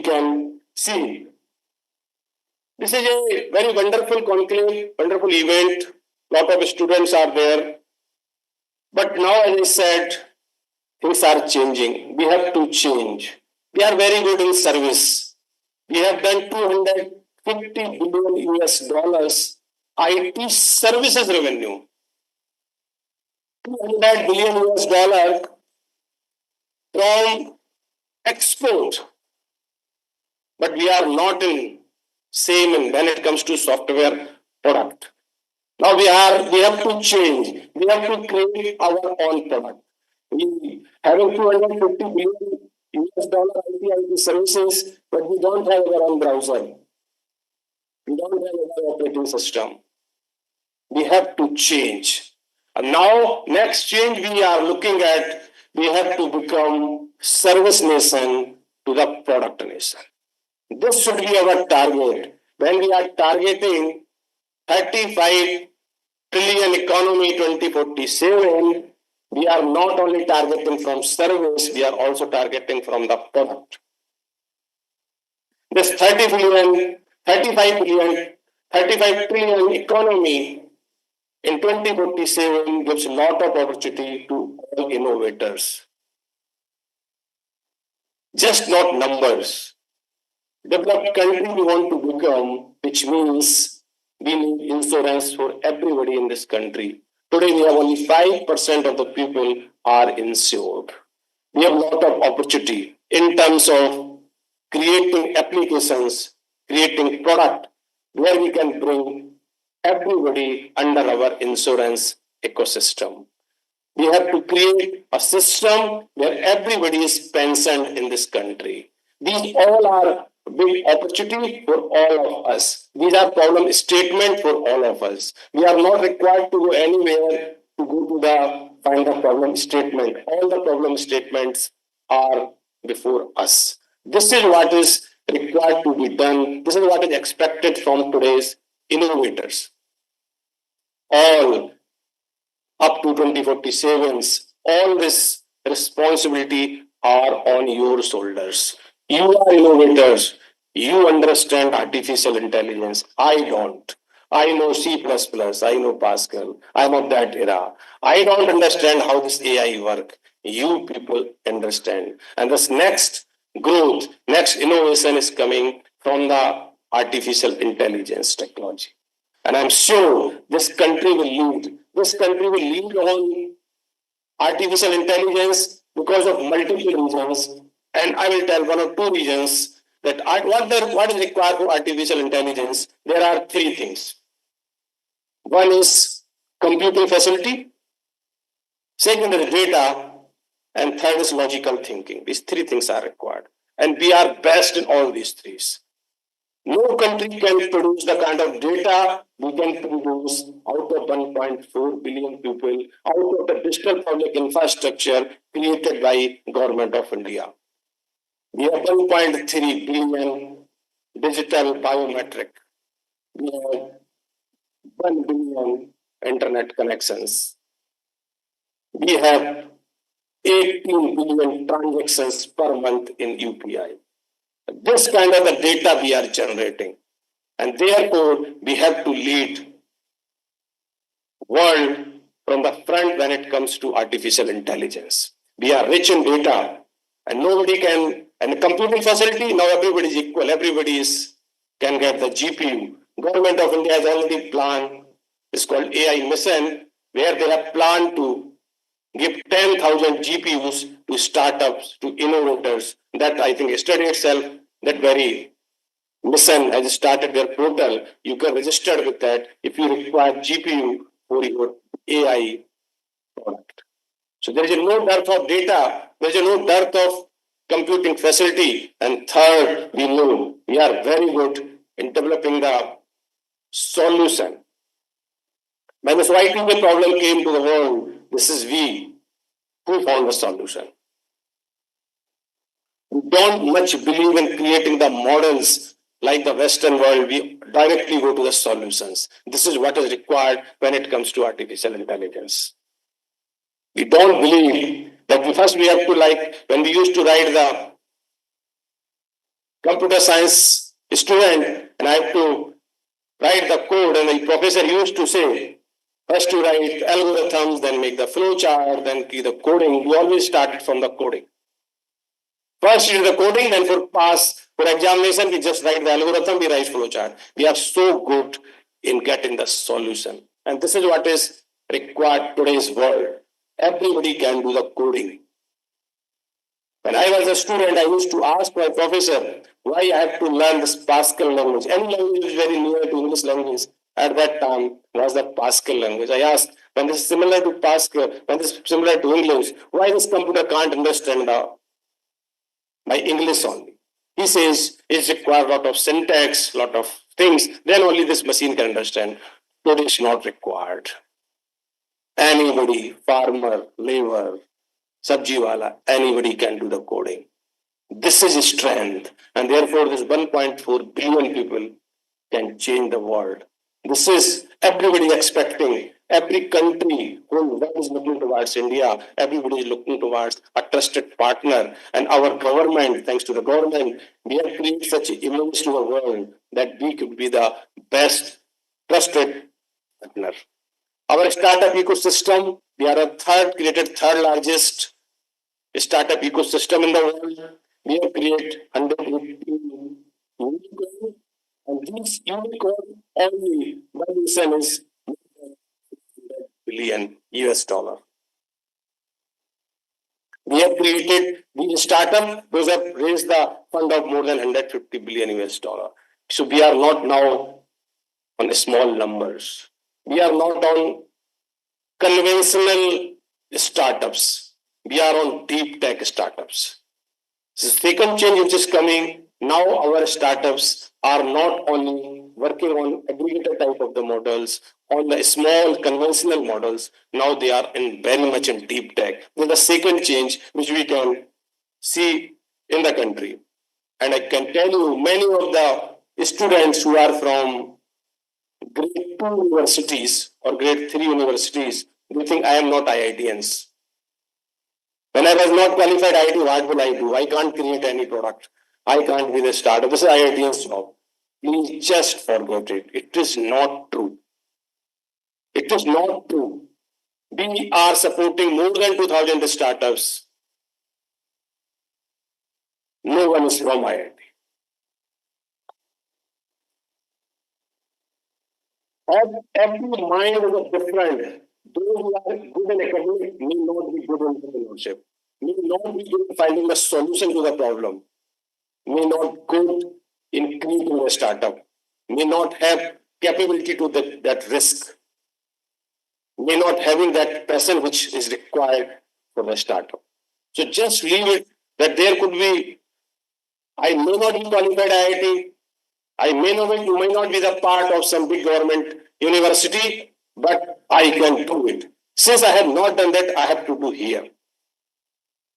can see. This is a very wonderful conclave, wonderful event. Lot of students are there. But now, as I said, things are changing. We have to change. We are very good in service. We have done 250 billion US dollars IT services revenue. 200 billion US dollar from export. But we are not in same in when it comes to software product. Now we have to change. We have to create our own product. We having 250 billion US dollar IT services, but we don't have our own browser. We don't have our operating system. We have to change. And now, next change we are looking at, we have to become service nation to the product nation. This should be our target. When we are targeting 35 trillion economy 2047, we are not only targeting from service, we are also targeting from the product. This 35 trillion economy in 2047 gives a lot of opportunity to all innovators. Just not numbers. Developed country we want to become, which means we need insurance for everybody in this country. Today we have only 5% of the people are insured. We have a lot of opportunity in terms of creating applications, creating product where we can bring everybody under our insurance ecosystem. We have to create a system where everybody is pensioned in this country. These all are big opportunity for all of us. These are problem statement for all of us. We are not required to go anywhere to go to find the problem statement. All the problem statements are before us. This is what is required to be done. This is what is expected from today's innovators. All up to 2047's, all this responsibility are on your shoulders. You are innovators. You understand artificial intelligence. I don't. I know C++, I know Pascal. I'm of that era. I don't understand how this AI work. You people understand. And this next growth, next innovation is coming from the artificial intelligence technology. And I'm sure this country will lead. This country will lead on artificial intelligence because of multiple reasons. And I will tell one or two reasons that what is required for artificial intelligence. There are three things. One is computing facility, second is data, and third is logical thinking. These three things are required. And we are best in all these three. No country can produce the kind of data we can produce out of 1.4 billion people, out of the digital public infrastructure created by Government of India. We have 1.3 billion digital biometric. We have 1 billion internet connections. We have 18 billion transactions per month in UPI. This kind of the data we are generating. And therefore, we have to lead world from the front when it comes to artificial intelligence. We are rich in data and nobody can, and computing facility, now everybody is equal. Everybody can get the GPU. Government of India has already planned, it's called AI Mission, where they have planned to give 10,000 GPUs to startups, to innovators. That I think yesterday itself, that very mission has started their portal. You can register with that if you require GPU for your AI product. So there is no dearth of data, there is no dearth of computing facility. And third, we know we are very good in developing the solution. When this Y2K problem came to the world, this is we who found the solution. We don't much believe in creating the models like the Western world. We directly go to the solutions. This is what is required when it comes to artificial intelligence. We don't believe that we have to, like when we used to write the computer science student and I have to write the code, and the professor used to say, first to write algorithms, then make the flow chart, then the coding. We always started from the coding. First do the coding, then for examination, we just write the algorithm, we write flow chart. We are so good in getting the solution. And this is what is required today's world. Everybody can do the coding. When I was a student, I used to ask my professor why I have to learn this Pascal language. Any language is very near to English language. At that time was the Pascal language. I asked, when this is similar to Pascal, when this is similar to English, why this computer can't understand my English only? He says it's required a lot of syntax, lot of things. Then only this machine can understand. Today is not required. Anybody, farmer, labor, sabjiwala, anybody can do the coding. This is strength, and therefore this 1.4 billion people can change the world. This is everybody expecting. Every country, whole world is looking towards India. Everybody is looking towards a trusted partner. And our government, thanks to the government, we have created such image to the world that we could be the best trusted partner. Our startup ecosystem, we are created third largest startup ecosystem in the world. We have created 180 unicorn, and these unicorn only valuation is billion US dollar. We have created these startup, those have raised the fund of more than 150 billion US dollar. So we are not now on small numbers. We are not on conventional startups. We are on deep tech startups. The second change which is coming, now our startups are not only working on aggregator type of the models, on the small conventional models, now they are in very much in deep tech. Then the second change which we can see in the country. And I can tell you many of the students who are from grade 2 universities or grade 3 universities, they think I am not IITians. When I was not qualified IIT, what will I do? I can't create any product. I can't be the startup. This is IITian's job. Please just forget it. It is not true. It is not true. We are supporting more than 2,000 startups. No one is from IIT. Every mind is different. Those who are good in academics may not be good in entrepreneurship, may not be good in finding the solution to the problem, may not good in creating a startup, may not have capability to that risk, may not having that passion which is required for the startup. So just leave it that there could be, I may not be qualified IIT, I may not be the part of some big government university, but I can do it. Since I have not done that, I have to do here.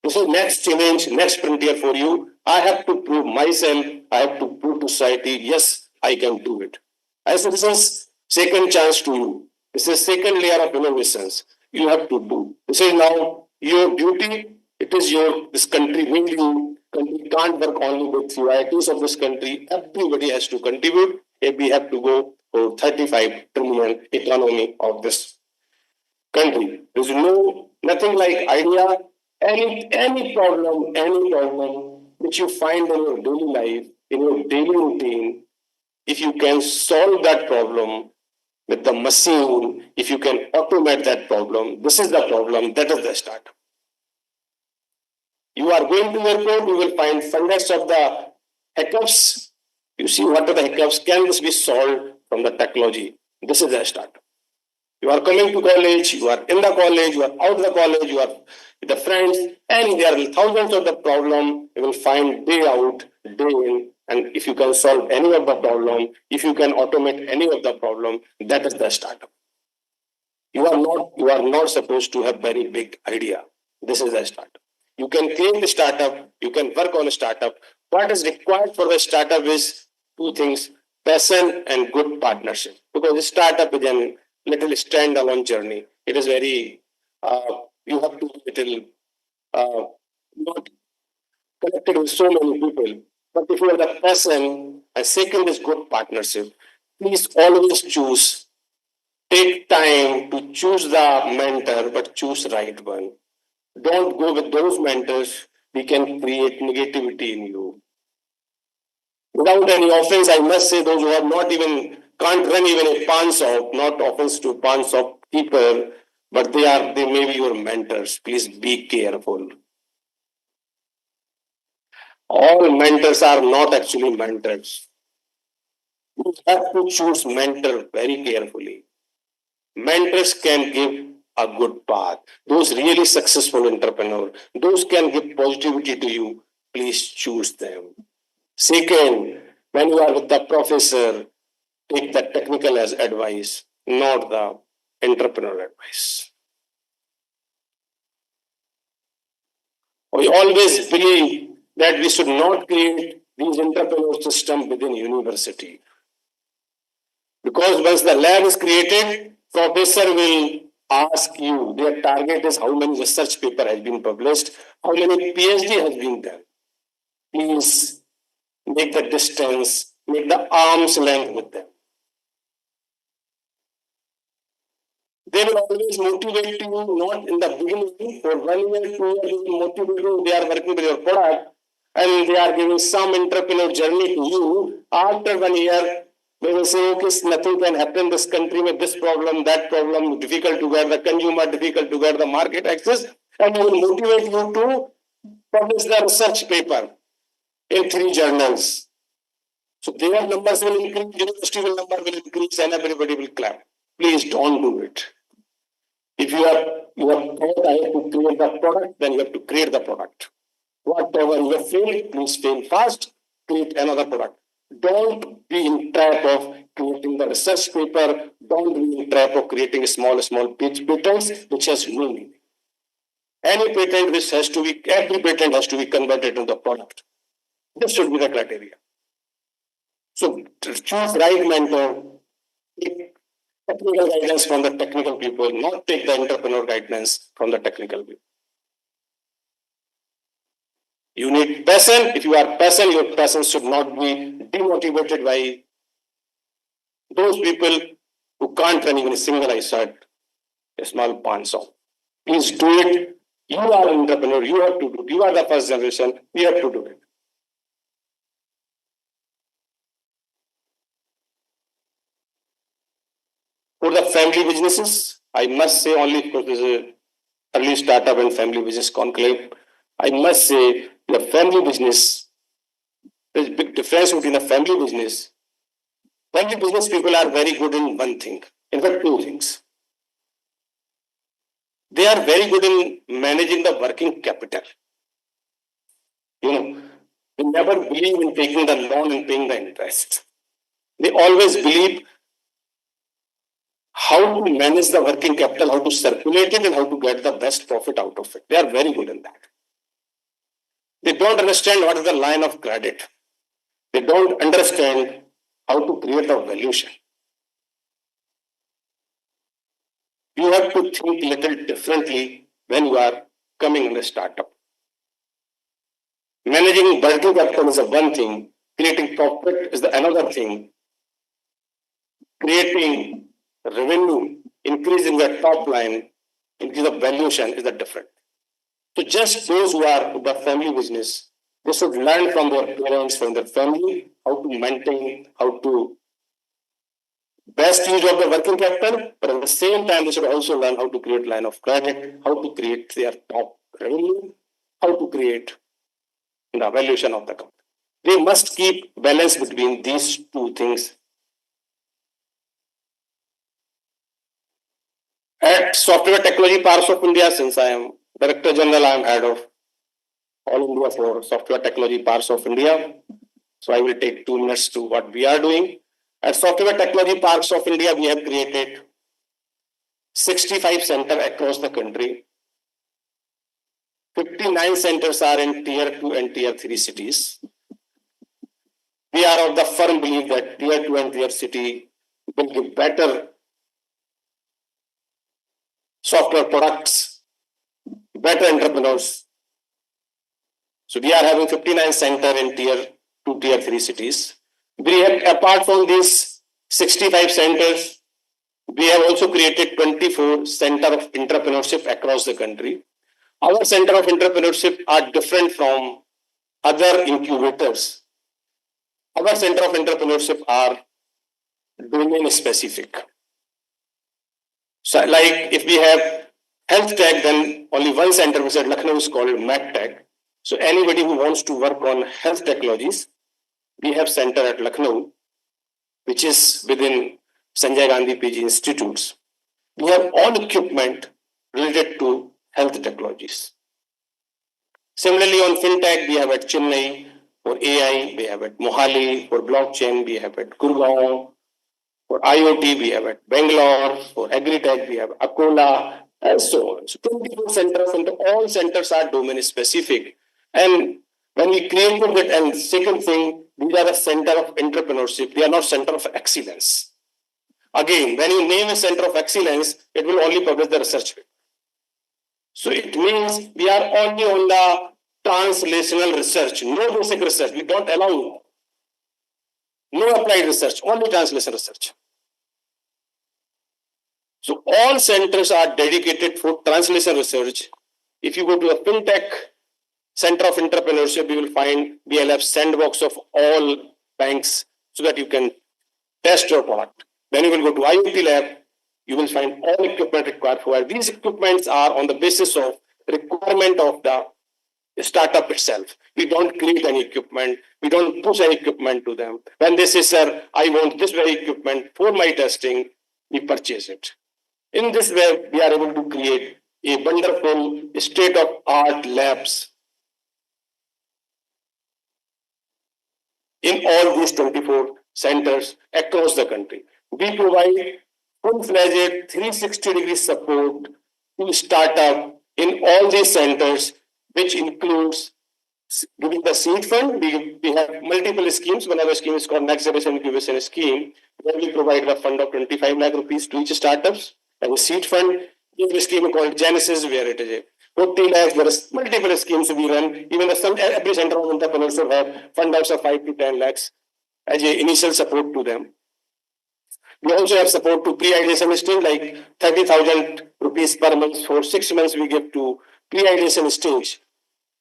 This is next challenge, next frontier for you. I have to prove myself. I have to prove to society, yes, I can do it. I say this is second chance to you. This is second layer of innovations. You have to do. This is now your duty. It is this country made you. Country can't work only with few IITs of this country. Everybody has to contribute. If we have to go for 35 trillion economy of this country. There's nothing like idea. Any problem which you find in your daily life, in your daily routine, if you can solve that problem with the machine, if you can automate that problem, this is the problem, that is the startup. You are going to airport, you will find hundreds of the hiccups. You see what are the hiccups, can this be solved from the technology? This is a startup. You are coming to college, you are in the college, you are out of the college, you are with the friends, and there are thousands of the problem you will find day out, day in. And if you can solve any of the problem, if you can automate any of the problem, that is the startup. You are not supposed to have very big idea. This is a startup. You can create the startup, you can work on a startup. What is required for the startup is two things. passion and good partnership. Because a startup is a little standalone journey. It is very, you have to little, not connected with so many people. But if you have the passion, and second is good partnership, please always choose. Take time to choose the mentor, but choose right one. Don't go with those mentors. We can create negativity in you. Without any offense, I must say those who are not even can't run even a pawn shop, not offense to pawn shop people, but they may be your mentors. Please be careful. All mentors are not actually mentors. You have to choose mentor very carefully. Mentors can give a good path. Those really successful entrepreneurs, those can give positivity to you. Please choose them. Second, when you are with the professor, take the technical as advice, not the entrepreneur advice. We always believe that we should not create these entrepreneur system within university. Because once the lab is created, professor will ask you, their target is how many research paper has been published, how many PhD has been done. Please make the distance, make the arm's length with them. They will always motivate you, not in the beginning, for 1 year, 2 years, they will motivate you, they are working with your product, and they are giving some entrepreneur journey to you. After 1 year, they will say, okay, nothing can happen in this country with this problem, that problem, difficult to get the consumer, difficult to get the market access, and they will motivate you to publish the research paper in 3 journals. So their numbers will increase, university number will increase, and everybody will clap. Please don't do it. If you are thought I have to create the product, then you have to create the product. Whatever you have failed, please fail fast, create another product. Don't be in trap of creating the research paper. Don't be in trap of creating small patents which has no meaning. Any patent which has to be, every patent has to be converted into the product. This should be the criteria. So choose right mentor. Take technical guidance from the technical people, not take the entrepreneur guidance from the technical people. You need passion. If you are passionate, your passion should not be demotivated by those people who can't run even a single eyesight, a small pawn shop. Please do it. You are an entrepreneur. You have to do it. You are the first generation. You have to do it. For the family businesses, I must say only because this is early startup and family business conclave. I must say the family business, there's a big difference between a family business. Family business people are very good in one thing, in fact, 2 things. They are very good in managing the working capital. They never believe in taking the loan and paying the interest. They always believe how to manage the working capital, how to circulate it, and how to get the best profit out of it. They are very good in that. They don't understand what is the line of credit. They don't understand how to create a valuation. You have to think a little differently when you are coming in a startup. Managing working capital is one thing, creating profit is another thing. Creating revenue, increasing the top line, increase the valuation is the different. So just those who are the family business, they should learn from their parents, from their family, how to maintain, how to best use of the working capital, but at the same time, they should also learn how to create line of credit, how to create their top revenue, how to create the valuation of the company. They must keep balance between these 2 things. At Software Technology Parks of India, since I am Director General, I am head of All India for Software Technology Parks of India. So I will take 2 minutes to what we are doing. At Software Technology Parks of India, we have created 65 centers across the country. 59 centers are in Tier 2 and Tier 3 cities. We are of the firm belief that tier 2 and tier city will give better software products, better entrepreneurs. So we are having 59 center in tier 2, tier 3 cities. We have, apart from these 65 centers, we have also created 24 center of entrepreneurship across the country. Our center of entrepreneurship are different from other incubators. Our center of entrepreneurship are domain specific. So like if we have health tech, then only one center which at Lucknow is called MedTech. So anybody who wants to work on health technologies, we have center at Lucknow, which is within Sanjay Gandhi PG Institutes. We have all equipment related to health technologies. Similarly, on fintech, we have at Chennai. For AI, we have at Mohali. For blockchain, we have at Gurgaon. For IoT, we have at Bangalore. For agri-tech, we have Akola, and so on. So 24 centers, and all centers are domain specific. And when we created it, and second thing, these are a center of entrepreneurship. They are not center of excellence. Again, when you name a center of excellence, it will only publish the research paper. So it means we are only on the translational research, no basic research. We don't allow no applied research, only translation research. So all centers are dedicated for translation research. If you go to a fintech center of entrepreneurship, you will find BLF sandbox of all banks so that you can test your product. Then you will go to IoT lab, you will find all equipment required for it. These equipments are on the basis of requirement of the startup itself. We don't create any equipment. We don't push any equipment to them. When they say, sir, I want this very equipment for my testing, we purchase it. In this way, we are able to create a wonderful state-of-art labs in all these 24 centers across the country. We provide full-fledged 360-degree support to startup in all these centers, which includes giving the seed fund. We have multiple schemes. One of the schemes is called Next Generation Incubation Scheme, where we provide the fund of 25 lakh rupees to each startups. And the seed fund is a scheme called Genesis, where it is a 40 lakhs. There are multiple schemes we run. Even every center of entrepreneurs have fund outs of 5 to 10 lakhs as an initial support to them. We also have support to pre-ideation stage, like 30,000 rupees per month for 6 months we give to pre-ideation stage.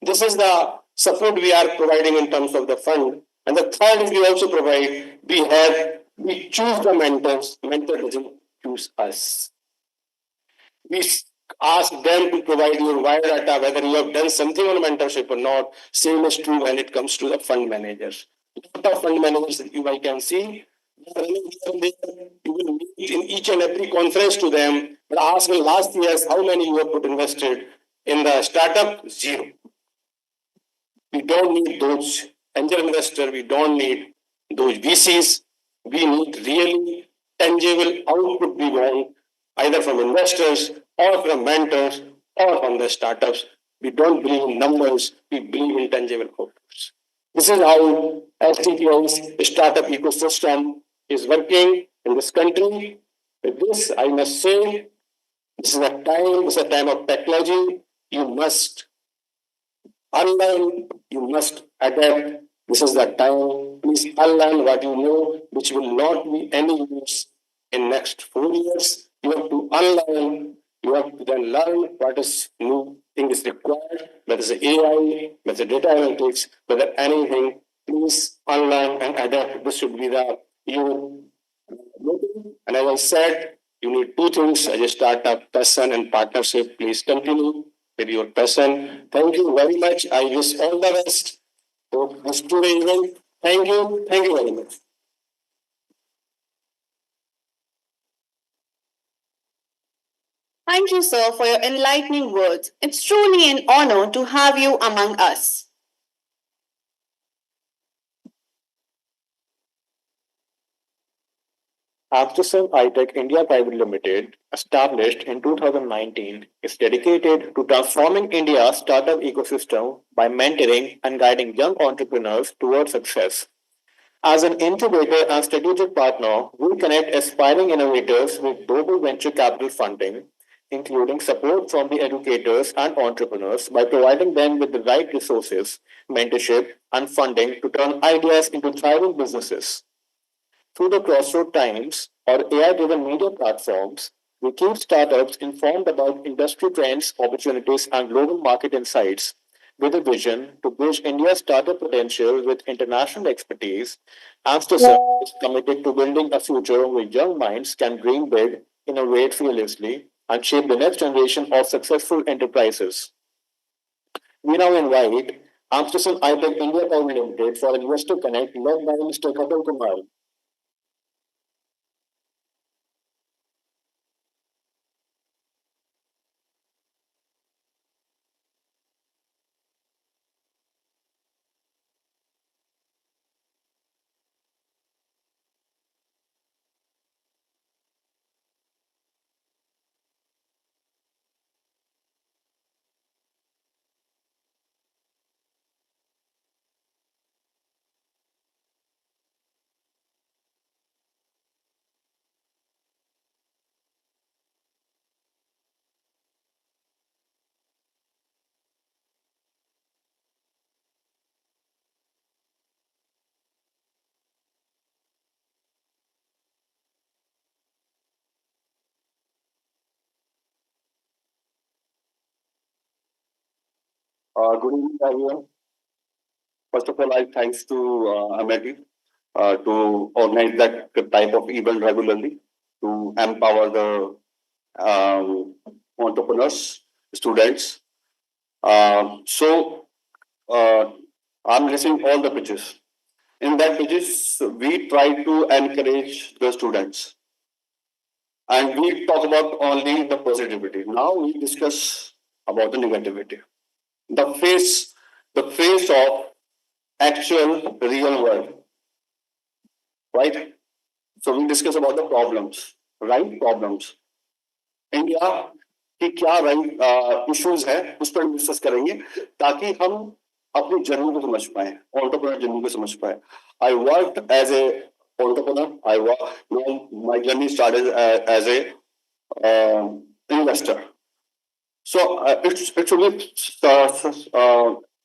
This is the support we are providing in terms of the fund. And the third we also provide, we choose the mentors, mentor doesn't choose us. We ask them to provide your wire data, whether you have done something on mentorship or not. Same is true when it comes to the fund managers. A lot of fund managers that I can see, you will meet in each and every conference to them, but ask me last years how many you have put invested in the startup? Zero. We don't need those angel investors, we don't need those VCs. We need really tangible output we want, either from investors or from mentors or from the startups. We don't believe in numbers, we believe in tangible outputs. This is how STPI's startup ecosystem is working in this country. With this, I must say, this is a time of technology. You must unlearn, you must adapt. This is the time. Please unlearn what you know, which will not be any use in next 4 years. You have to unlearn. You have to then learn what is new thing is required, whether it's AI, whether it's data analytics, whether anything. Please unlearn and adapt. This should be the your motive. And as I said, you need two things as a startup: passion and partnership. Please continue with your passion. Thank you very much. I wish all the best for this today event. Thank you. Thank you very much. Thank you, sir, for your enlightening words. It's truly an honor to have you among us. Aftersun iTech India Private Limited, established in 2019, is dedicated to transforming India's startup ecosystem by mentoring and guiding young entrepreneurs towards success. As an incubator and strategic partner, we connect aspiring innovators with global venture capital funding, including support from the educators and entrepreneurs by providing them with the right resources, mentorship, and funding to turn ideas into thriving businesses. Through the Crossroad Times or AI-driven media platforms, we keep startups informed about industry trends, opportunities, and global market insights with a vision to bridge India's startup potential with international expertise. Amsterdam is committed to building a future where young minds can dream big, innovate fearlessly, and shape the next generation of successful enterprises. We now invite Amsterdam iTech India Private Limited for Investor Connect led by Mr. Kapil Kumar. Good evening, everyone. First of all, I thanks to Amity to organize that type of event regularly to empower the um, entrepreneurs, students. So I'm listening all the pitches. In that pitches, we try to encourage the students, and we talk about only the positivity. Now we discuss about the negativity. The face of actual real world, right? So we discuss about the problems, right? Problems. India की क्या issues है उस पर discuss करेंगे ताकि हम अपनी journey को समझ पाए ऑन्टरप्रनर जर्नी को समझ पाए I work as a entrepreneur. I work. My journey started as a investor. So it should be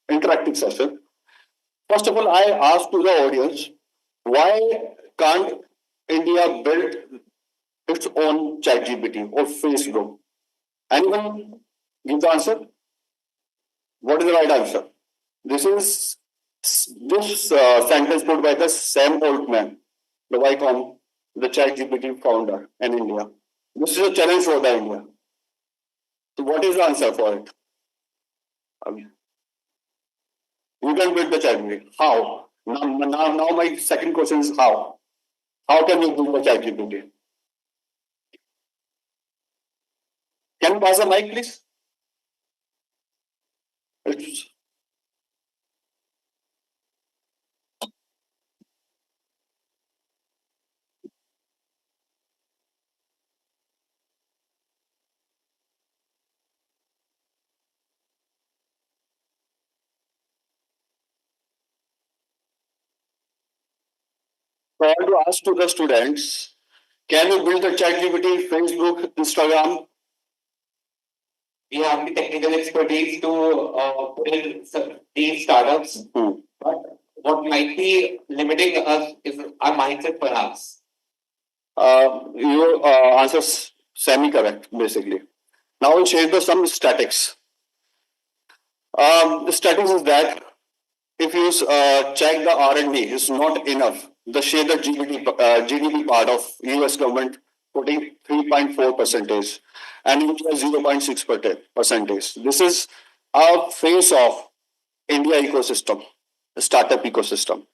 interactive session. First of all, I ask to the audience, why can't India build its own ChatGPT or Facebook? Anyone give the answer? What is the right answer? This is this sentence put by the Sam Altman, the YCOM, the ChatGPT founder in India. This is a challenge for the India. So what is the answer for it? You can build the ChatGPT. How? Now my second question is how? How can you build the ChatGPT? Can you pass the mic, please? So I want to ask to the students, can you build the ChatGPT, Facebook, Instagram? We have the technical expertise to build these startups. But what might be limiting us is our mindset, perhaps. Your answer's semi-correct, basically. Now I'll share some statics. The statics is that if you check the R&D, it's not enough. The share the GDP part of US government putting 3.4 percentage and India 0.6 percentage. This is a face of India ecosystem, the startup ecosystem.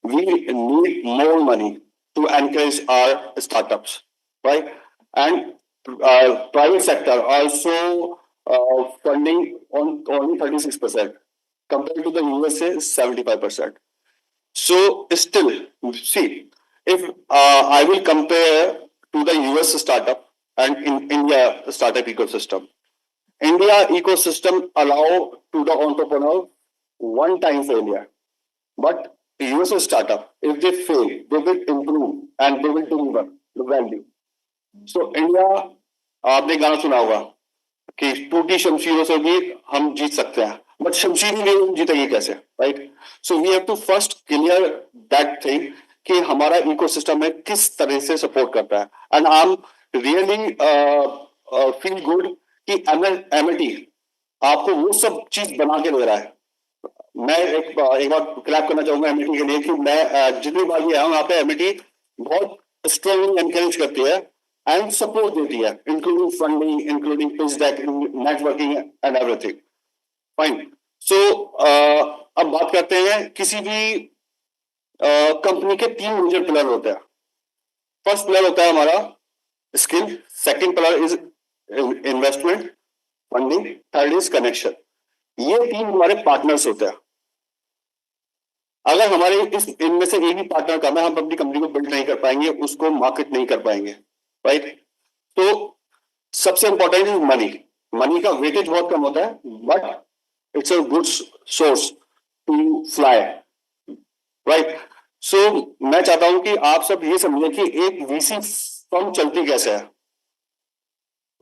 We need more money to encourage our startups, right? And private sector also funding on only 36% compared to the USA 75%. So still, see, if I will compare to the US startup and in India startup ecosystem, India ecosystem allow to the entrepreneur one time failure, but US startup, if they fail, they will improve and they will deliver the value. So India, आपने गाना सुना होगा कि टूटी शमशीरों से भी हम जीत सकते हैं, बट शमशीर ही नहीं जीतेगी कैसे, right? So we have to first clear that thing कि हमारा इकोसिस्टम में किस तरह से सपोर्ट करता है. And I am really feel good कि एमएलटी आपको वो सब चीज बना के दे रहा है. मैं एक बार क्लैप करना चाहूंगा एमएलटी के लिए कि मैं जितनी बार भी आया हूँ यहाँ पे एमएलटी बहुत स्ट्रांगली एनकरेज करती है एंड सपोर्ट देती है, including funding, including pitch deck, networking and everything. Fine. So अब बात करते हैं किसी भी कंपनी के 3 मेजर पिलर होते हैं. फर्स्ट पिलर होता है हमारा skill, second pillar is investment, funding, third is connection. ये 3 हमारे पार्टनर्स होते हैं. अगर हमारे इनमें से एक भी पार्टनर कम है, हम अपनी कंपनी को बिल्ड नहीं कर पाएंगे, उसको मार्केट नहीं कर पाएंगे, राइट? तो सबसे इंपॉर्टेंट इज मनी. मनी का वेटेज बहुत कम होता है, but it's a good source to fly, right? So मैं चाहता हूं कि आप सब ये समझें कि एक वीसी फर्म चलती कैसे है.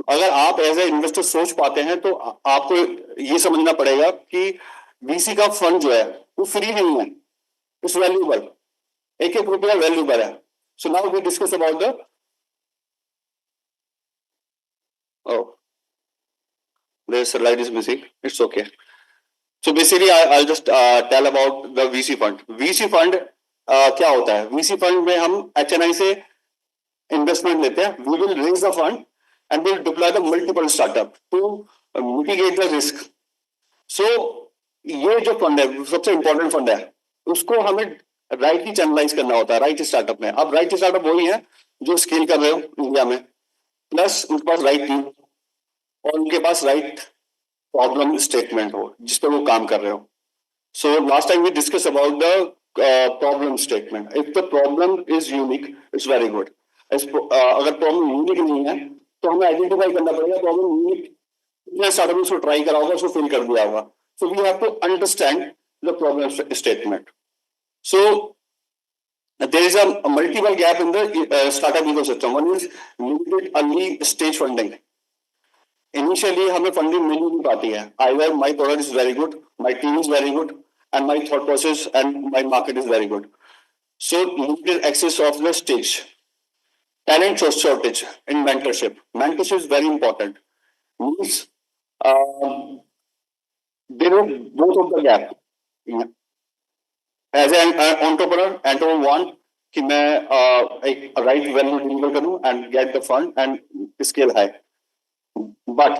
अगर आप एज ए इन्वेस्टर सोच पाते हैं तो आपको ये समझना पड़ेगा कि वीसी का फंड जो है वो फ्री नहीं है, इट्स वैल्यूबल. एक एक रुपया वैल्यूबल है. So now we discuss about the the slide is missing. It's okay. So basically, I'll just tell about the VC fund. VC fund क्या होता है? VC fund में हम HNI से investment लेते हैं. We will raise the fund and we'll deploy the multiple startup to mitigate the risk. So ये जो फंड है सबसे इम्पोर्टेंट फंड है, उसको हमें राइट ही चैनलाइज करना होता है राइट स्टार्टअप में. अब राइट स्टार्टअप वही है जो स्केल कर रहे हो इंडिया में, प्लस उनके पास राइट टीम और उनके पास राइट प्रॉब्लम स्टेटमेंट हो जिस पर वो काम कर रहे हो. So last time we discuss about the problem statement. If the problem is unique, it's very good. अगर प्रॉब्लम यूनिक नहीं है तो हमें आइडेंटिफाई करना पड़ेगा प्रॉब्लम यूनिक कितने स्टार्टअप ने उसको ट्राई करा होगा, उसको फिल कर दिया होगा. So we have to understand the problem statement. So there is a multiple gap in the startup ecosystem. One is limited early stage funding. Initially हमें फंडिंग मिल नहीं पाती है. Either my product is very good, my team is very good, and my thought process and my market is very good. So limited access of the stage. Talent shortage in mentorship. Mentorship is very important. Means there is both of the gap. As an entrepreneur, entrepreneur want कि मैं एक right value deliver करूं and get the fund and scale high. But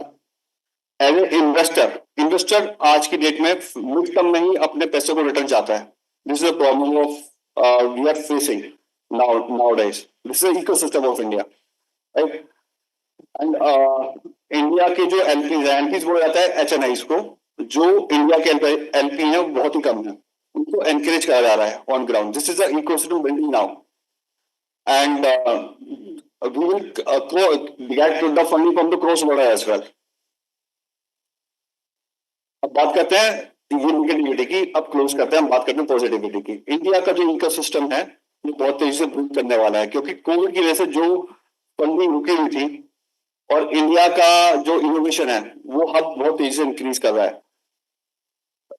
as a investor आज की date में mid term में ही अपने पैसे को रिटर्न चाहता है. This is the problem of we are facing nowadays. This is the ecosystem of India, right? And India के जो एलपीज बोला जाता है एचएनआईज को, जो इंडिया के एलपी हैं बहुत ही कम है, उनको एनकरेज करा जा रहा है on ground. This is the ecosystem building now and we will get the funding from the cross border as well. अब बात करते हैं ये निगेटिविटी की, अब क्लोज करते हैं, हम बात करते हैं पॉजिटिविटी की. इंडिया का जो इकोसिस्टम है ये बहुत तेजी से ग्रो करने वाला है, क्योंकि कोविड की वजह से जो फंडिंग रुकी हुई थी और इंडिया का जो इनोवेशन है वो हब बहुत तेजी से इंक्रीज कर रहा है.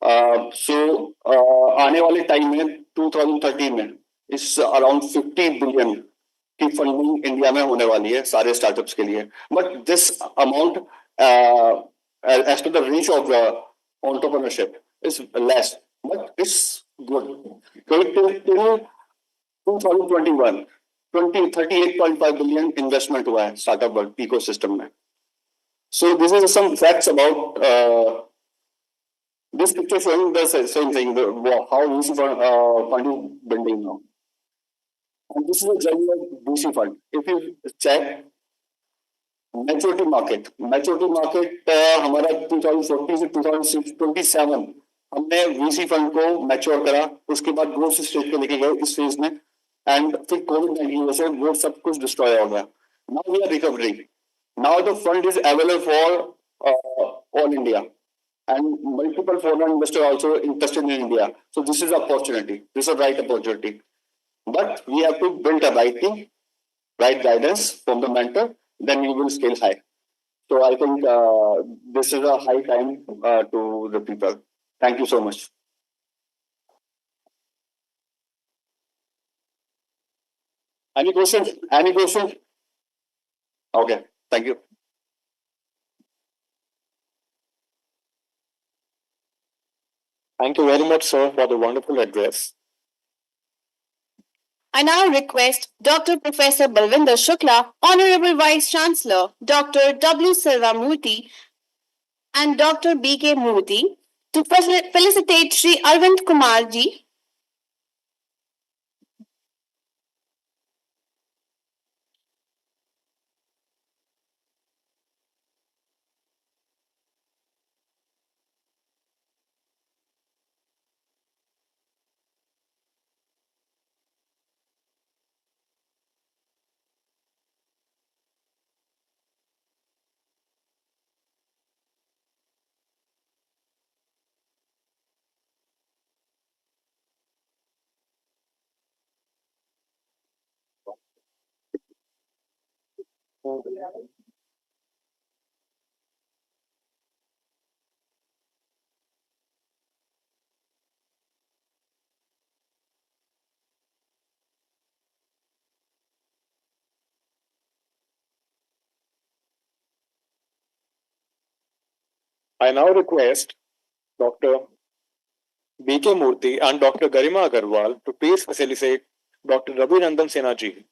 आने वाले टाइम में 2030 में इस अराउंड 50 बिलियन की फंडिंग इंडिया में होने वाली है सारे स्टार्टअप्स के लिए. But this amount as to the reach of the entrepreneurship is less, but it's good. 2021 38.5 billion investment हुआ है स्टार्टअप इकोसिस्टम में. So this is some facts about this picture showing the same thing, how VC fund is building now. And this is a journey of VC fund. If you check maturity market हमारा 2040 से 2027 हमने VC fund को mature करा, उसके बाद growth stage पे लेके गए इस फेज में, एंड फिर कोविड-19 की वजह से वो सब कुछ डिस्ट्रॉय हो गया. Now we are recovering. Now the fund is available for all India. and multiple foreign investors also interested in India. So this is opportunity. This is a right opportunity. But we have to build a right team, right guidance from the mentor, then we will scale high. So I think this is a high time to the people. Thank you so much. Any questions? Any questions? Okay, thank you. Thank you very much, sir, for the wonderful address. I now request Dr. Professor Balvinder Shukla, Honorable Vice Chancellor, Dr. W. Silva Murthy, and Dr. B.K. Murthy to felicitate Sri Arvind Kumar ji. I now request Dr. B.K. Murthy and Dr. Garima Agarwal to please facilitate Dr. Ravi Nandan Sinha ji.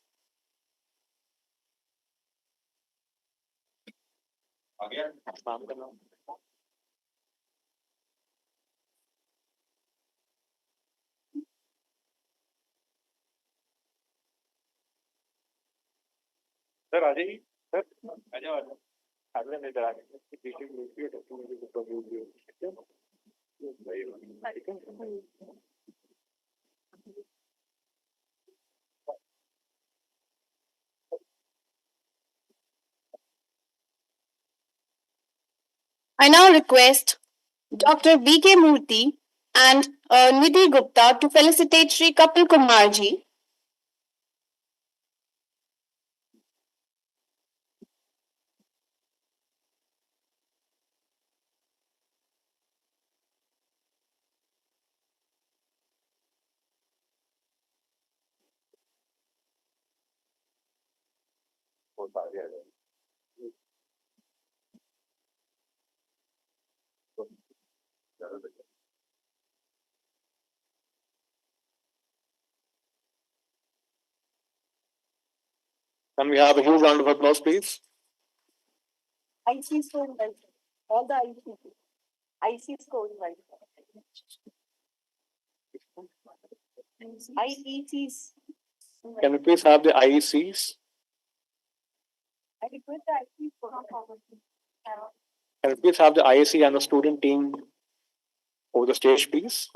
Sir आ जाइए sir आ जाओ अगले में इधर आके पीछे की I now request Dr. B.K. Murthy and Nidhi Gupta to felicitate Sri Kapil Kumar ji. Can we have a huge round of applause, please? IC score well. All the IC score well. IECs. Can we please have the IECs? I request the IECs to come forward. Can we please have the IEC and the student team over the stage, please?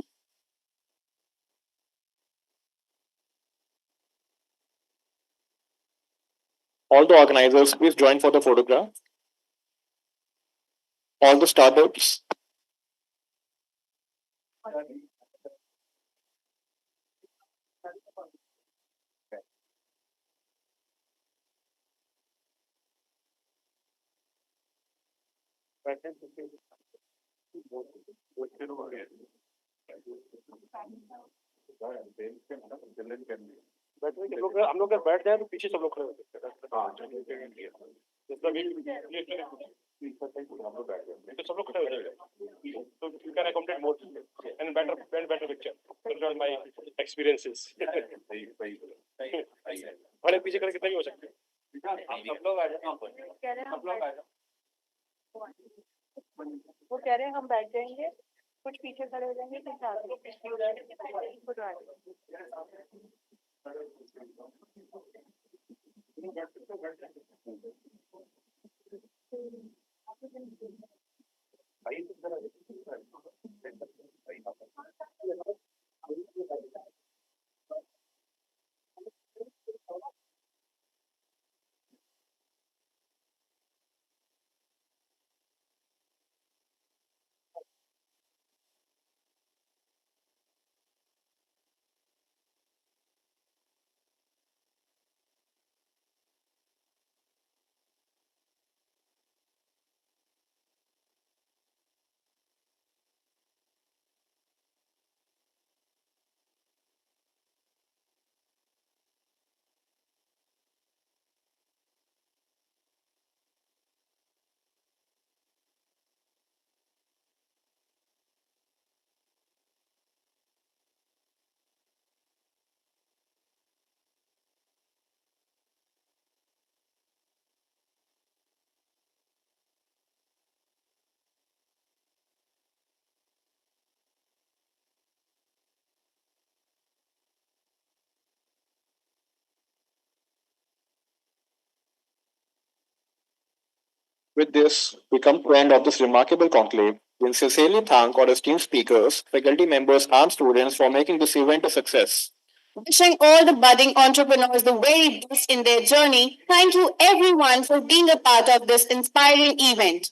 All the organizers, please join for the photograph. All the startups. हम लोग अगर बैठ जाए तो पीछे सब लोग खड़े होते हैं तो सब लोग खड़े हो जाएंगे तो you can accommodate more and better picture those are my experiences बड़े पीछे खड़े कितना भी हो सकते हैं सब लोग आ जाओ सब लोग आ जाओ वो कह रहे हैं हम बैठ जाएंगे कुछ पीछे खड़े हो जाएंगे कुछ आगे With this, we come to the end of this remarkable conclave. We sincerely thank our esteemed speakers, faculty members, and students for making this event a success. Wishing all the budding entrepreneurs the very best in their journey. Thank you everyone for being a part of this inspiring event.